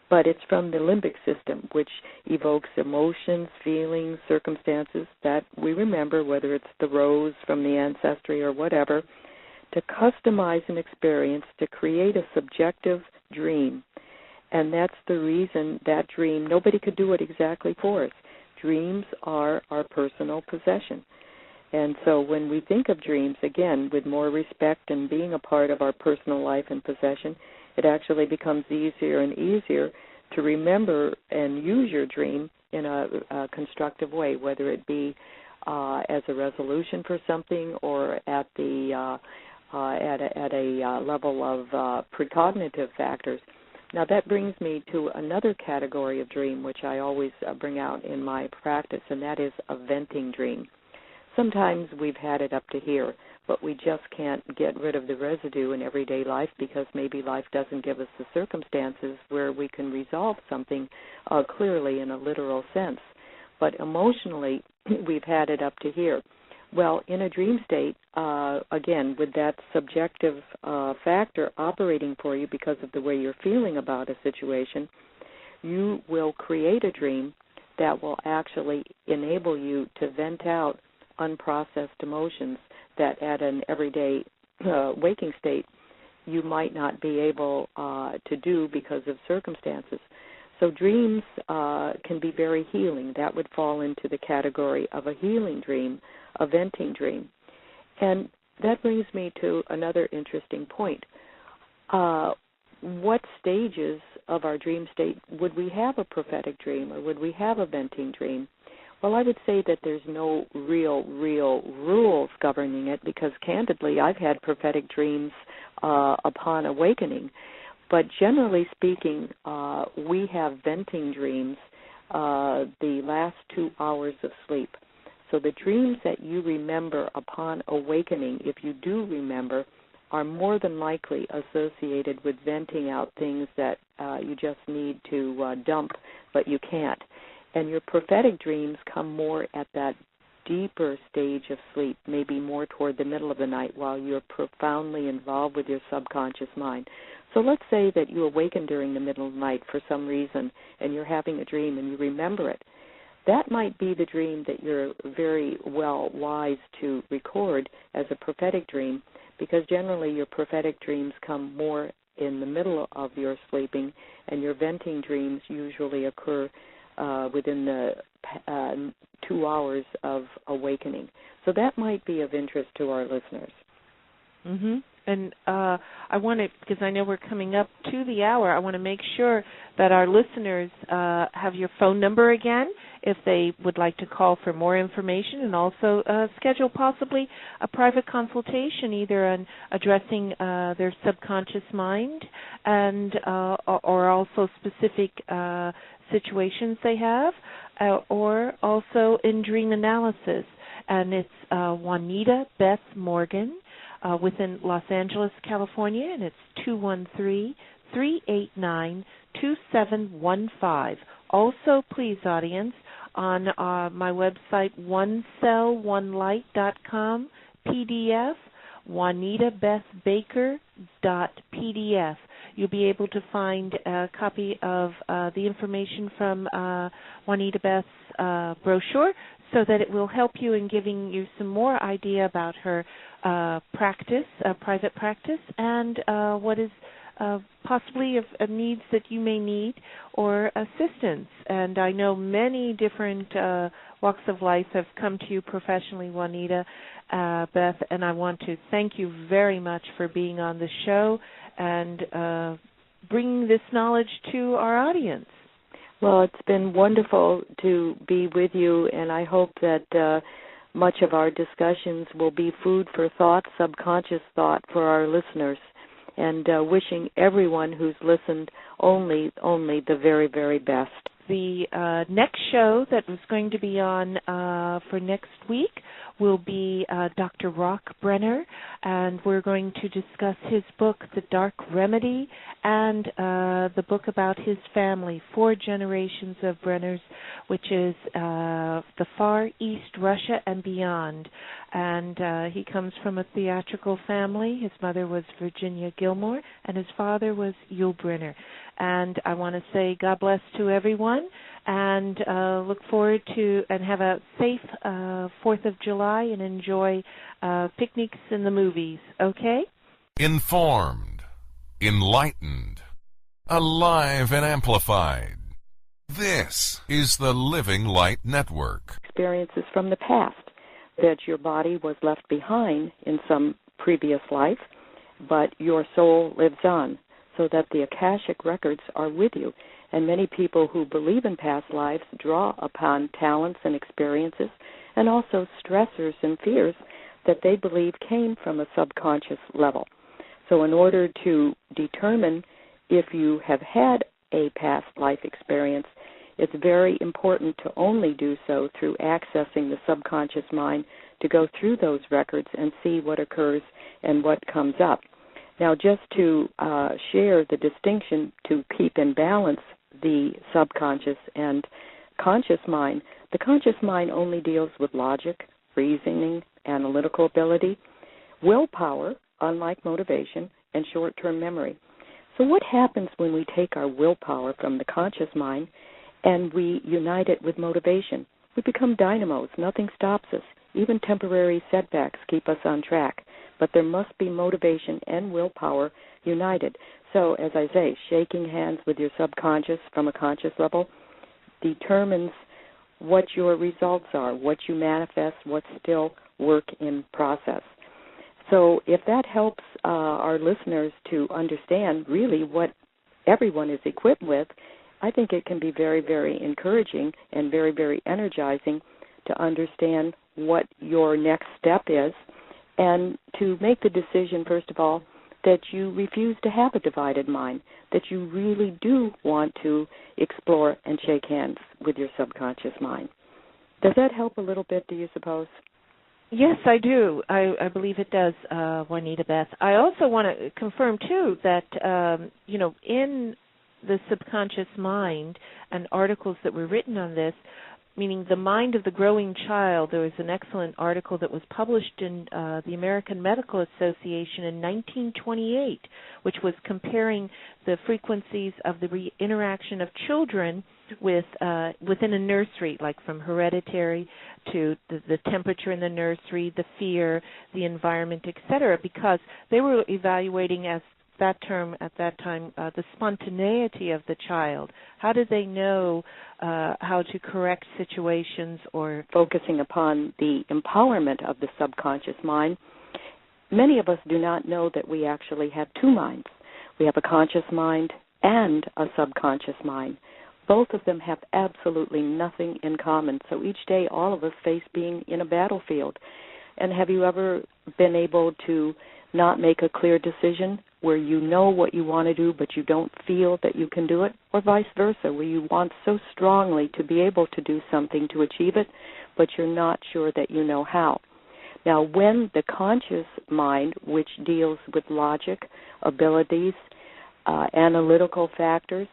but it's from the limbic system, which evokes emotions, feelings, circumstances that we remember, whether it's the rose from the ancestry or whatever, to customize an experience, to create a subjective dream. And that's the reason that dream, nobody could do it exactly for us. Dreams are our personal possession. And so when we think of dreams, again, with more respect and being a part of our personal life and possession, it actually becomes easier and easier to remember and use your dream in a constructive way, whether it be as a resolution for something or at the at a level of precognitive factors. Now that brings me to another category of dream, which I always bring out in my practice, and that is a venting dream. Sometimes we've had it up to here, but we just can't get rid of the residue in everyday life because maybe life doesn't give us the circumstances where we can resolve something clearly in a literal sense. But emotionally, we've had it up to here. Well, in a dream state, again, with that subjective factor operating for you because of the way you're feeling about a situation, you will create a dream that will actually enable you to vent out unprocessed emotions that at an everyday waking state you might not be able to do because of circumstances. So dreams can be very healing. That would fall into the category of a healing dream, a venting dream. And that brings me to another interesting point. What stages of our dream state would we have a prophetic dream or would we have a venting dream? Well, I would say that there's no real rules governing it because, candidly, I've had prophetic dreams upon awakening. But generally speaking, we have venting dreams the last 2 hours of sleep. So the dreams that you remember upon awakening, if you do remember, are more than likely associated with venting out things that you just need to dump, but you can't. And your prophetic dreams come more at that deeper stage of sleep, maybe more toward the middle of the night while you're profoundly involved with your subconscious mind. So let's say that you awaken during the middle of the night for some reason and you're having a dream and you remember it. That might be the dream that you're very well wise to record as a prophetic dream because generally your prophetic dreams come more in the middle of your sleeping and your venting dreams usually occur within the 2 hours of awakening. So that might be of interest to our listeners. Mm-hmm. And I want to, because I know we're coming up to the hour, I want to make sure that our listeners have your phone number again if they would like to call for more information and also schedule possibly a private consultation either on addressing their subconscious mind and or also specific situations they have or also in dream analysis. And it's Juanita Beth Morgan. Within Los Angeles, California, and it's 213-389-2715. Also, please, audience, on my website, onecellonelight.com, PDF, JuanitaBethBaker.pdf. You'll be able to find a copy of the information from Juanita Beth's brochure so that it will help you in giving you some more idea about her practice, private practice, and what is possibly of needs that you may need or assistance. And I know many different walks of life have come to you professionally, Juanita Beth, and I want to thank you very much for being on the show and bringing this knowledge to our audience. Well, it's been wonderful to be with you, and I hope that much of our discussions will be food for thought, subconscious thought for our listeners, and wishing everyone who's listened only the very, very best. The next show that was going to be on for next week will be Dr. Rock Brenner, and we're going to discuss his book, The Dark Remedy, and the book about his family, 4 generations of Brenners, which is the Far East, Russia, and beyond. And he comes from a theatrical family. His mother was Virginia Gilmore, and his father was Yul Brynner. And I want to say God bless to everyone, and look forward to and have a safe 4th of July and enjoy picnics in the movies, okay? Informed, enlightened, alive and amplified. This is the Living Light Network. Experiences from the past, that your body was left behind in some previous life, but your soul lives on, so that the Akashic records are with you. And many people who believe in past lives draw upon talents and experiences and also stressors and fears that they believe came from a subconscious level. So in order to determine if you have had a past life experience, it's very important to only do so through accessing the subconscious mind to go through those records and see what occurs and what comes up. Now, just to share the distinction to keep in balance the subconscious and conscious mind, the conscious mind only deals with logic, reasoning, analytical ability, willpower, unlike motivation, and short-term memory. So what happens when we take our willpower from the conscious mind and we unite it with motivation? We become dynamos. Nothing stops us. Even temporary setbacks keep us on track. But there must be motivation and willpower united. So, as I say, shaking hands with your subconscious from a conscious level determines what your results are, what you manifest, what's still work in process. So if that helps our listeners to understand really what everyone is equipped with, I think it can be very, very encouraging and very, very energizing to understand what your next step is and to make the decision, first of all, that you refuse to have a divided mind, that you really do want to explore and shake hands with your subconscious mind. Does that help a little bit, do you suppose? Yes, I do. I believe it does, Juanita Beth. I also want to confirm, too, that, in the subconscious mind and articles that were written on this, meaning the mind of the growing child, there was an excellent article that was published in the American Medical Association in 1928, which was comparing the frequencies of the interaction of children with within a nursery, like from hereditary to the temperature in the nursery, the fear, the environment, etc., because they were evaluating as that term at that time, the spontaneity of the child. How do they know how to correct situations or focusing upon the empowerment of the subconscious mind? Many of us do not know that we actually have two minds. We have a conscious mind and a subconscious mind. Both of them have absolutely nothing in common. So each day all of us face being in a battlefield. And have you ever been able to not make a clear decision where you know what you want to do but you don't feel that you can do it, or vice versa, where you want so strongly to be able to do something to achieve it, but you're not sure that you know how? Now, when the conscious mind, which deals with logic, abilities, analytical factors,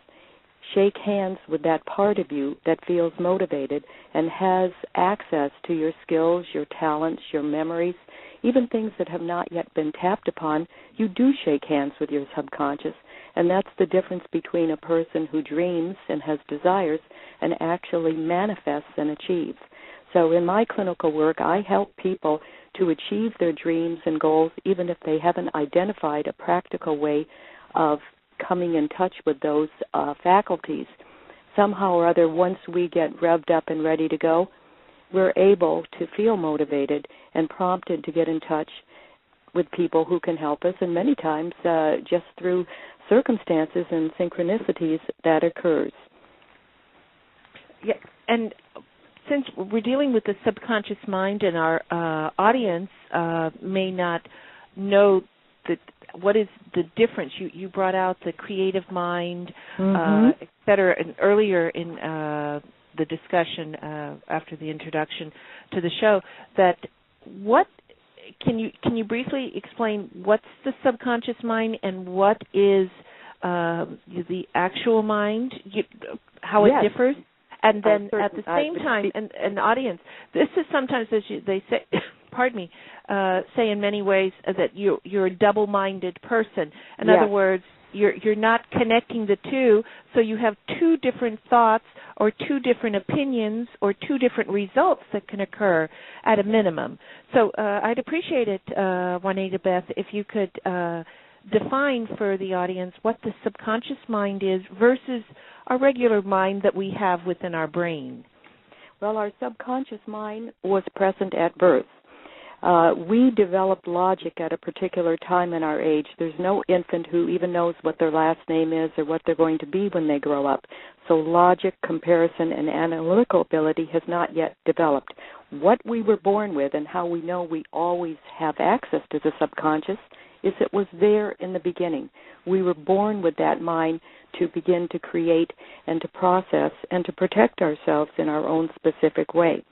shake hands with that part of you that feels motivated and has access to your skills, your talents, your memories, even things that have not yet been tapped upon, you do shake hands with your subconscious. And that's the difference between a person who dreams and has desires and actually manifests and achieves. So in my clinical work, I help people to achieve their dreams and goals, even if they haven't identified a practical way of coming in touch with those faculties. Somehow or other, once we get revved up and ready to go, we're able to feel motivated and prompted to get in touch with people who can help us, and many times just through circumstances and synchronicities that occurs. Yeah, and since we're dealing with the subconscious mind and our audience may not know what is the difference. You brought out the creative mind, et cetera, and earlier in the discussion after the introduction to the show. That what can you briefly explain what's the subconscious mind and what is the actual mind? How it differs, and then at the same time, and the audience. This is sometimes, as they say. Pardon me, say in many ways that you're a double-minded person. In other words, you're not connecting the two, so you have two different thoughts or two different opinions or two different results that can occur at a minimum. So I'd appreciate it, Juanita Beth, if you could define for the audience what the subconscious mind is versus our regular mind that we have within our brain. Well, our subconscious mind was present at birth. We developed logic at a particular time in our age. There's no infant who even knows what their last name is or what they're going to be when they grow up. So logic, comparison, and analytical ability has not yet developed. What we were born with and how we know we always have access to the subconscious is it was there in the beginning. We were born with that mind to begin to create and to process and to protect ourselves in our own specific way.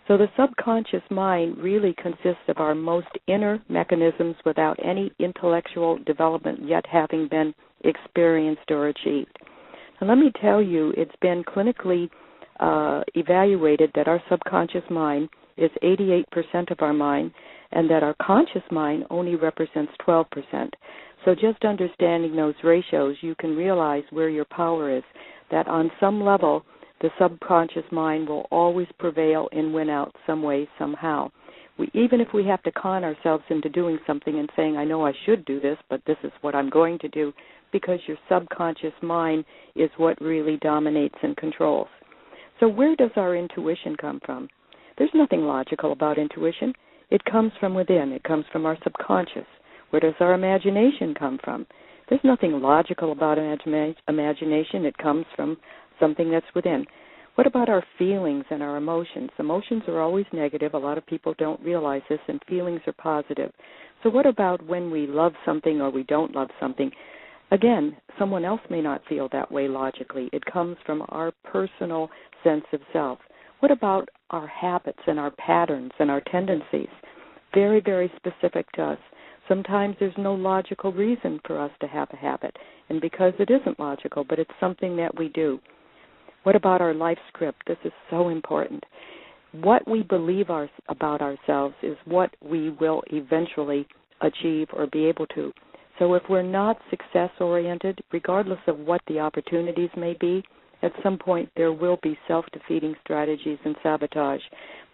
So the subconscious mind really consists of our most inner mechanisms without any intellectual development yet having been experienced or achieved. And let me tell you, it's been clinically evaluated that our subconscious mind is 88% of our mind and that our conscious mind only represents 12%. So just understanding those ratios, you can realize where your power is, that on some level, the subconscious mind will always prevail and win out some way, somehow. Even if we have to con ourselves into doing something and saying, I know I should do this, but this is what I'm going to do, because your subconscious mind is what really dominates and controls. So where does our intuition come from? There's nothing logical about intuition. It comes from within. It comes from our subconscious. Where does our imagination come from? There's nothing logical about imagination. It comes from something that's within. What about our feelings and our emotions? Emotions are always negative. A lot of people don't realize this, and feelings are positive. So what about when we love something or we don't love something? Again, someone else may not feel that way logically. It comes from our personal sense of self. What about our habits and our patterns and our tendencies? Very, very specific to us. Sometimes there's no logical reason for us to have a habit, and because it isn't logical, but it's something that we do. What about our life script? This is so important. What we believe about ourselves is what we will eventually achieve or be able to. So if we're not success-oriented, regardless of what the opportunities may be, at some point there will be self-defeating strategies and sabotage.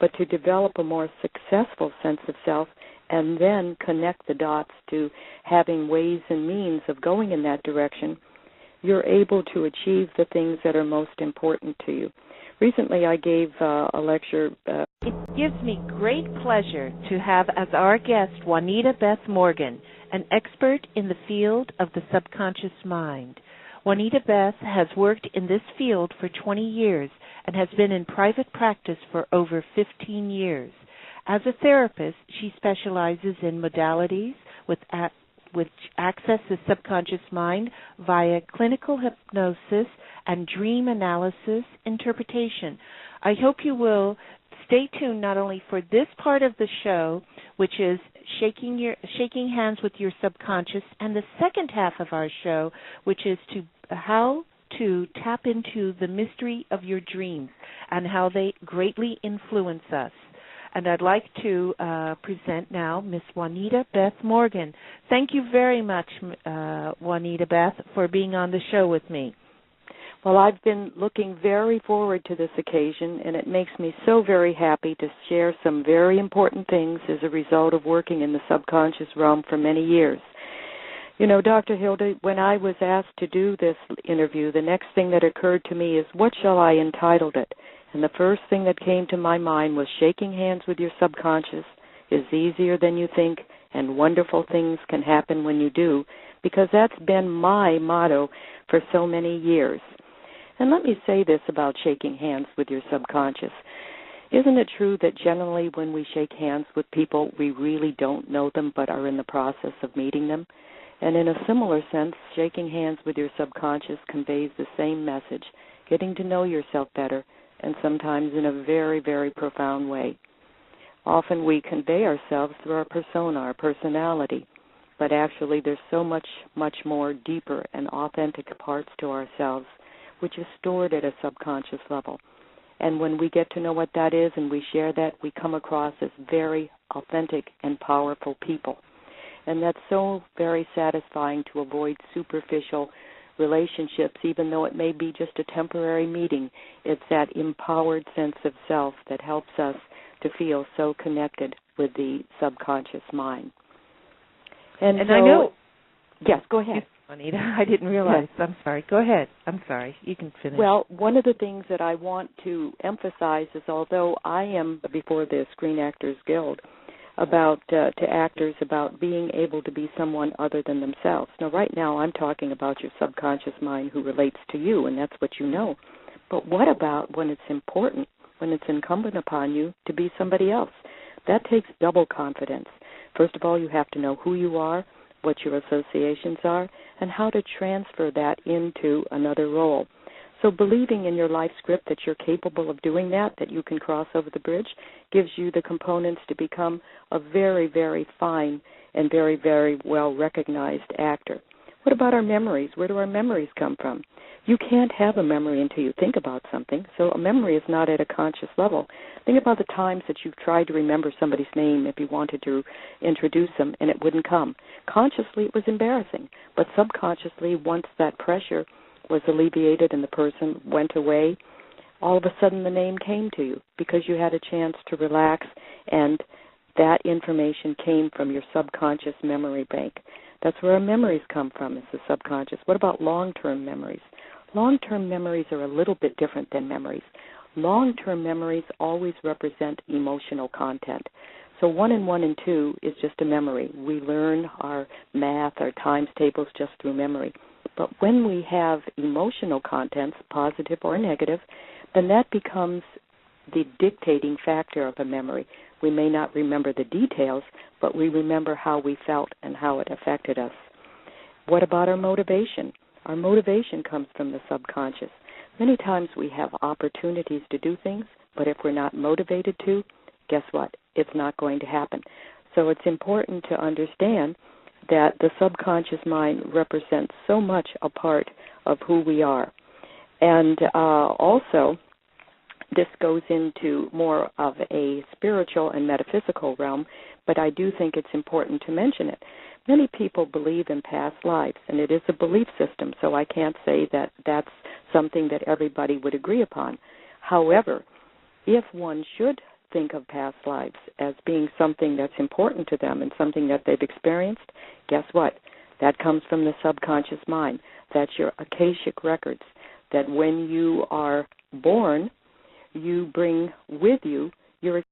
But to develop a more successful sense of self and then connect the dots to having ways and means of going in that direction, you're able to achieve the things that are most important to you. Recently I gave a lecture. It gives me great pleasure to have as our guest Juanita Beth Morgan, an expert in the field of the subconscious mind. Juanita Beth has worked in this field for 20 years and has been in private practice for over 15 years. As a therapist, she specializes in modalities which access the subconscious mind via clinical hypnosis and dream analysis interpretation. I hope you will stay tuned not only for this part of the show, which is shaking hands with your subconscious, and the second half of our show, which is how to tap into the mystery of your dreams and how they greatly influence us. And I'd like to present now Miss Juanita Beth Morgan. Thank you very much, Juanita Beth, for being on the show with me. Well, I've been looking very forward to this occasion, and it makes me so very happy to share some very important things as a result of working in the subconscious realm for many years. You know, Dr. Hildy, when I was asked to do this interview, the next thing that occurred to me is, what shall I entitle it? And the first thing that came to my mind was shaking hands with your subconscious is easier than you think, and wonderful things can happen when you do, because that's been my motto for so many years. And let me say this about shaking hands with your subconscious. Isn't it true that generally when we shake hands with people, we really don't know them but are in the process of meeting them? And in a similar sense, shaking hands with your subconscious conveys the same message, getting to know yourself better, and sometimes in a very, very profound way. Often we convey ourselves through our persona, our personality, but actually there's so much, much more deeper and authentic parts to ourselves, which is stored at a subconscious level. And when we get to know what that is and we share that, we come across as very authentic and powerful people. And that's so very satisfying to avoid superficial relationships, even though it may be just a temporary meeting. It's that empowered sense of self that helps us to feel so connected with the subconscious mind. And so, I know... Yes, go ahead. Juanita, I didn't realize. Yes. I'm sorry. Go ahead. I'm sorry. You can finish. Well, one of the things that I want to emphasize is, although I am before the Screen Actors Guild, to actors about being able to be someone other than themselves. Now, right now I'm talking about your subconscious mind who relates to you, and that's what you know. But what about when it's important, when it's incumbent upon you to be somebody else? That takes double confidence. First of all, you have to know who you are, what your associations are, and how to transfer that into another role. So believing in your life script that you're capable of doing that you can cross over the bridge, gives you the components to become a very, very fine and very, very well-recognized actor. What about our memories? Where do our memories come from? You can't have a memory until you think about something, so a memory is not at a conscious level. Think about the times that you've tried to remember somebody's name if you wanted to introduce them and it wouldn't come. Consciously, it was embarrassing, but subconsciously, once that pressure was alleviated and the person went away, all of a sudden the name came to you because you had a chance to relax, and that information came from your subconscious memory bank. That's where our memories come from, is the subconscious. What about long-term memories? Long-term memories are a little bit different than memories. Long-term memories always represent emotional content. So 1 and 1 and 2 is just a memory. We learn our math, our times tables just through memory. But when we have emotional contents, positive or negative, then that becomes the dictating factor of a memory. We may not remember the details, but we remember how we felt and how it affected us. What about our motivation? Our motivation comes from the subconscious. Many times we have opportunities to do things, but if we're not motivated to, guess what? It's not going to happen. So it's important to understand that the subconscious mind represents so much a part of who we are. And also, this goes into more of a spiritual and metaphysical realm, but I do think it's important to mention it. Many people believe in past lives, and it is a belief system, so I can't say that that's something that everybody would agree upon. However, if one should think of past lives as being something that's important to them and something that they've experienced, guess what? That comes from the subconscious mind. That's your Akashic records, that when you are born, you bring with you your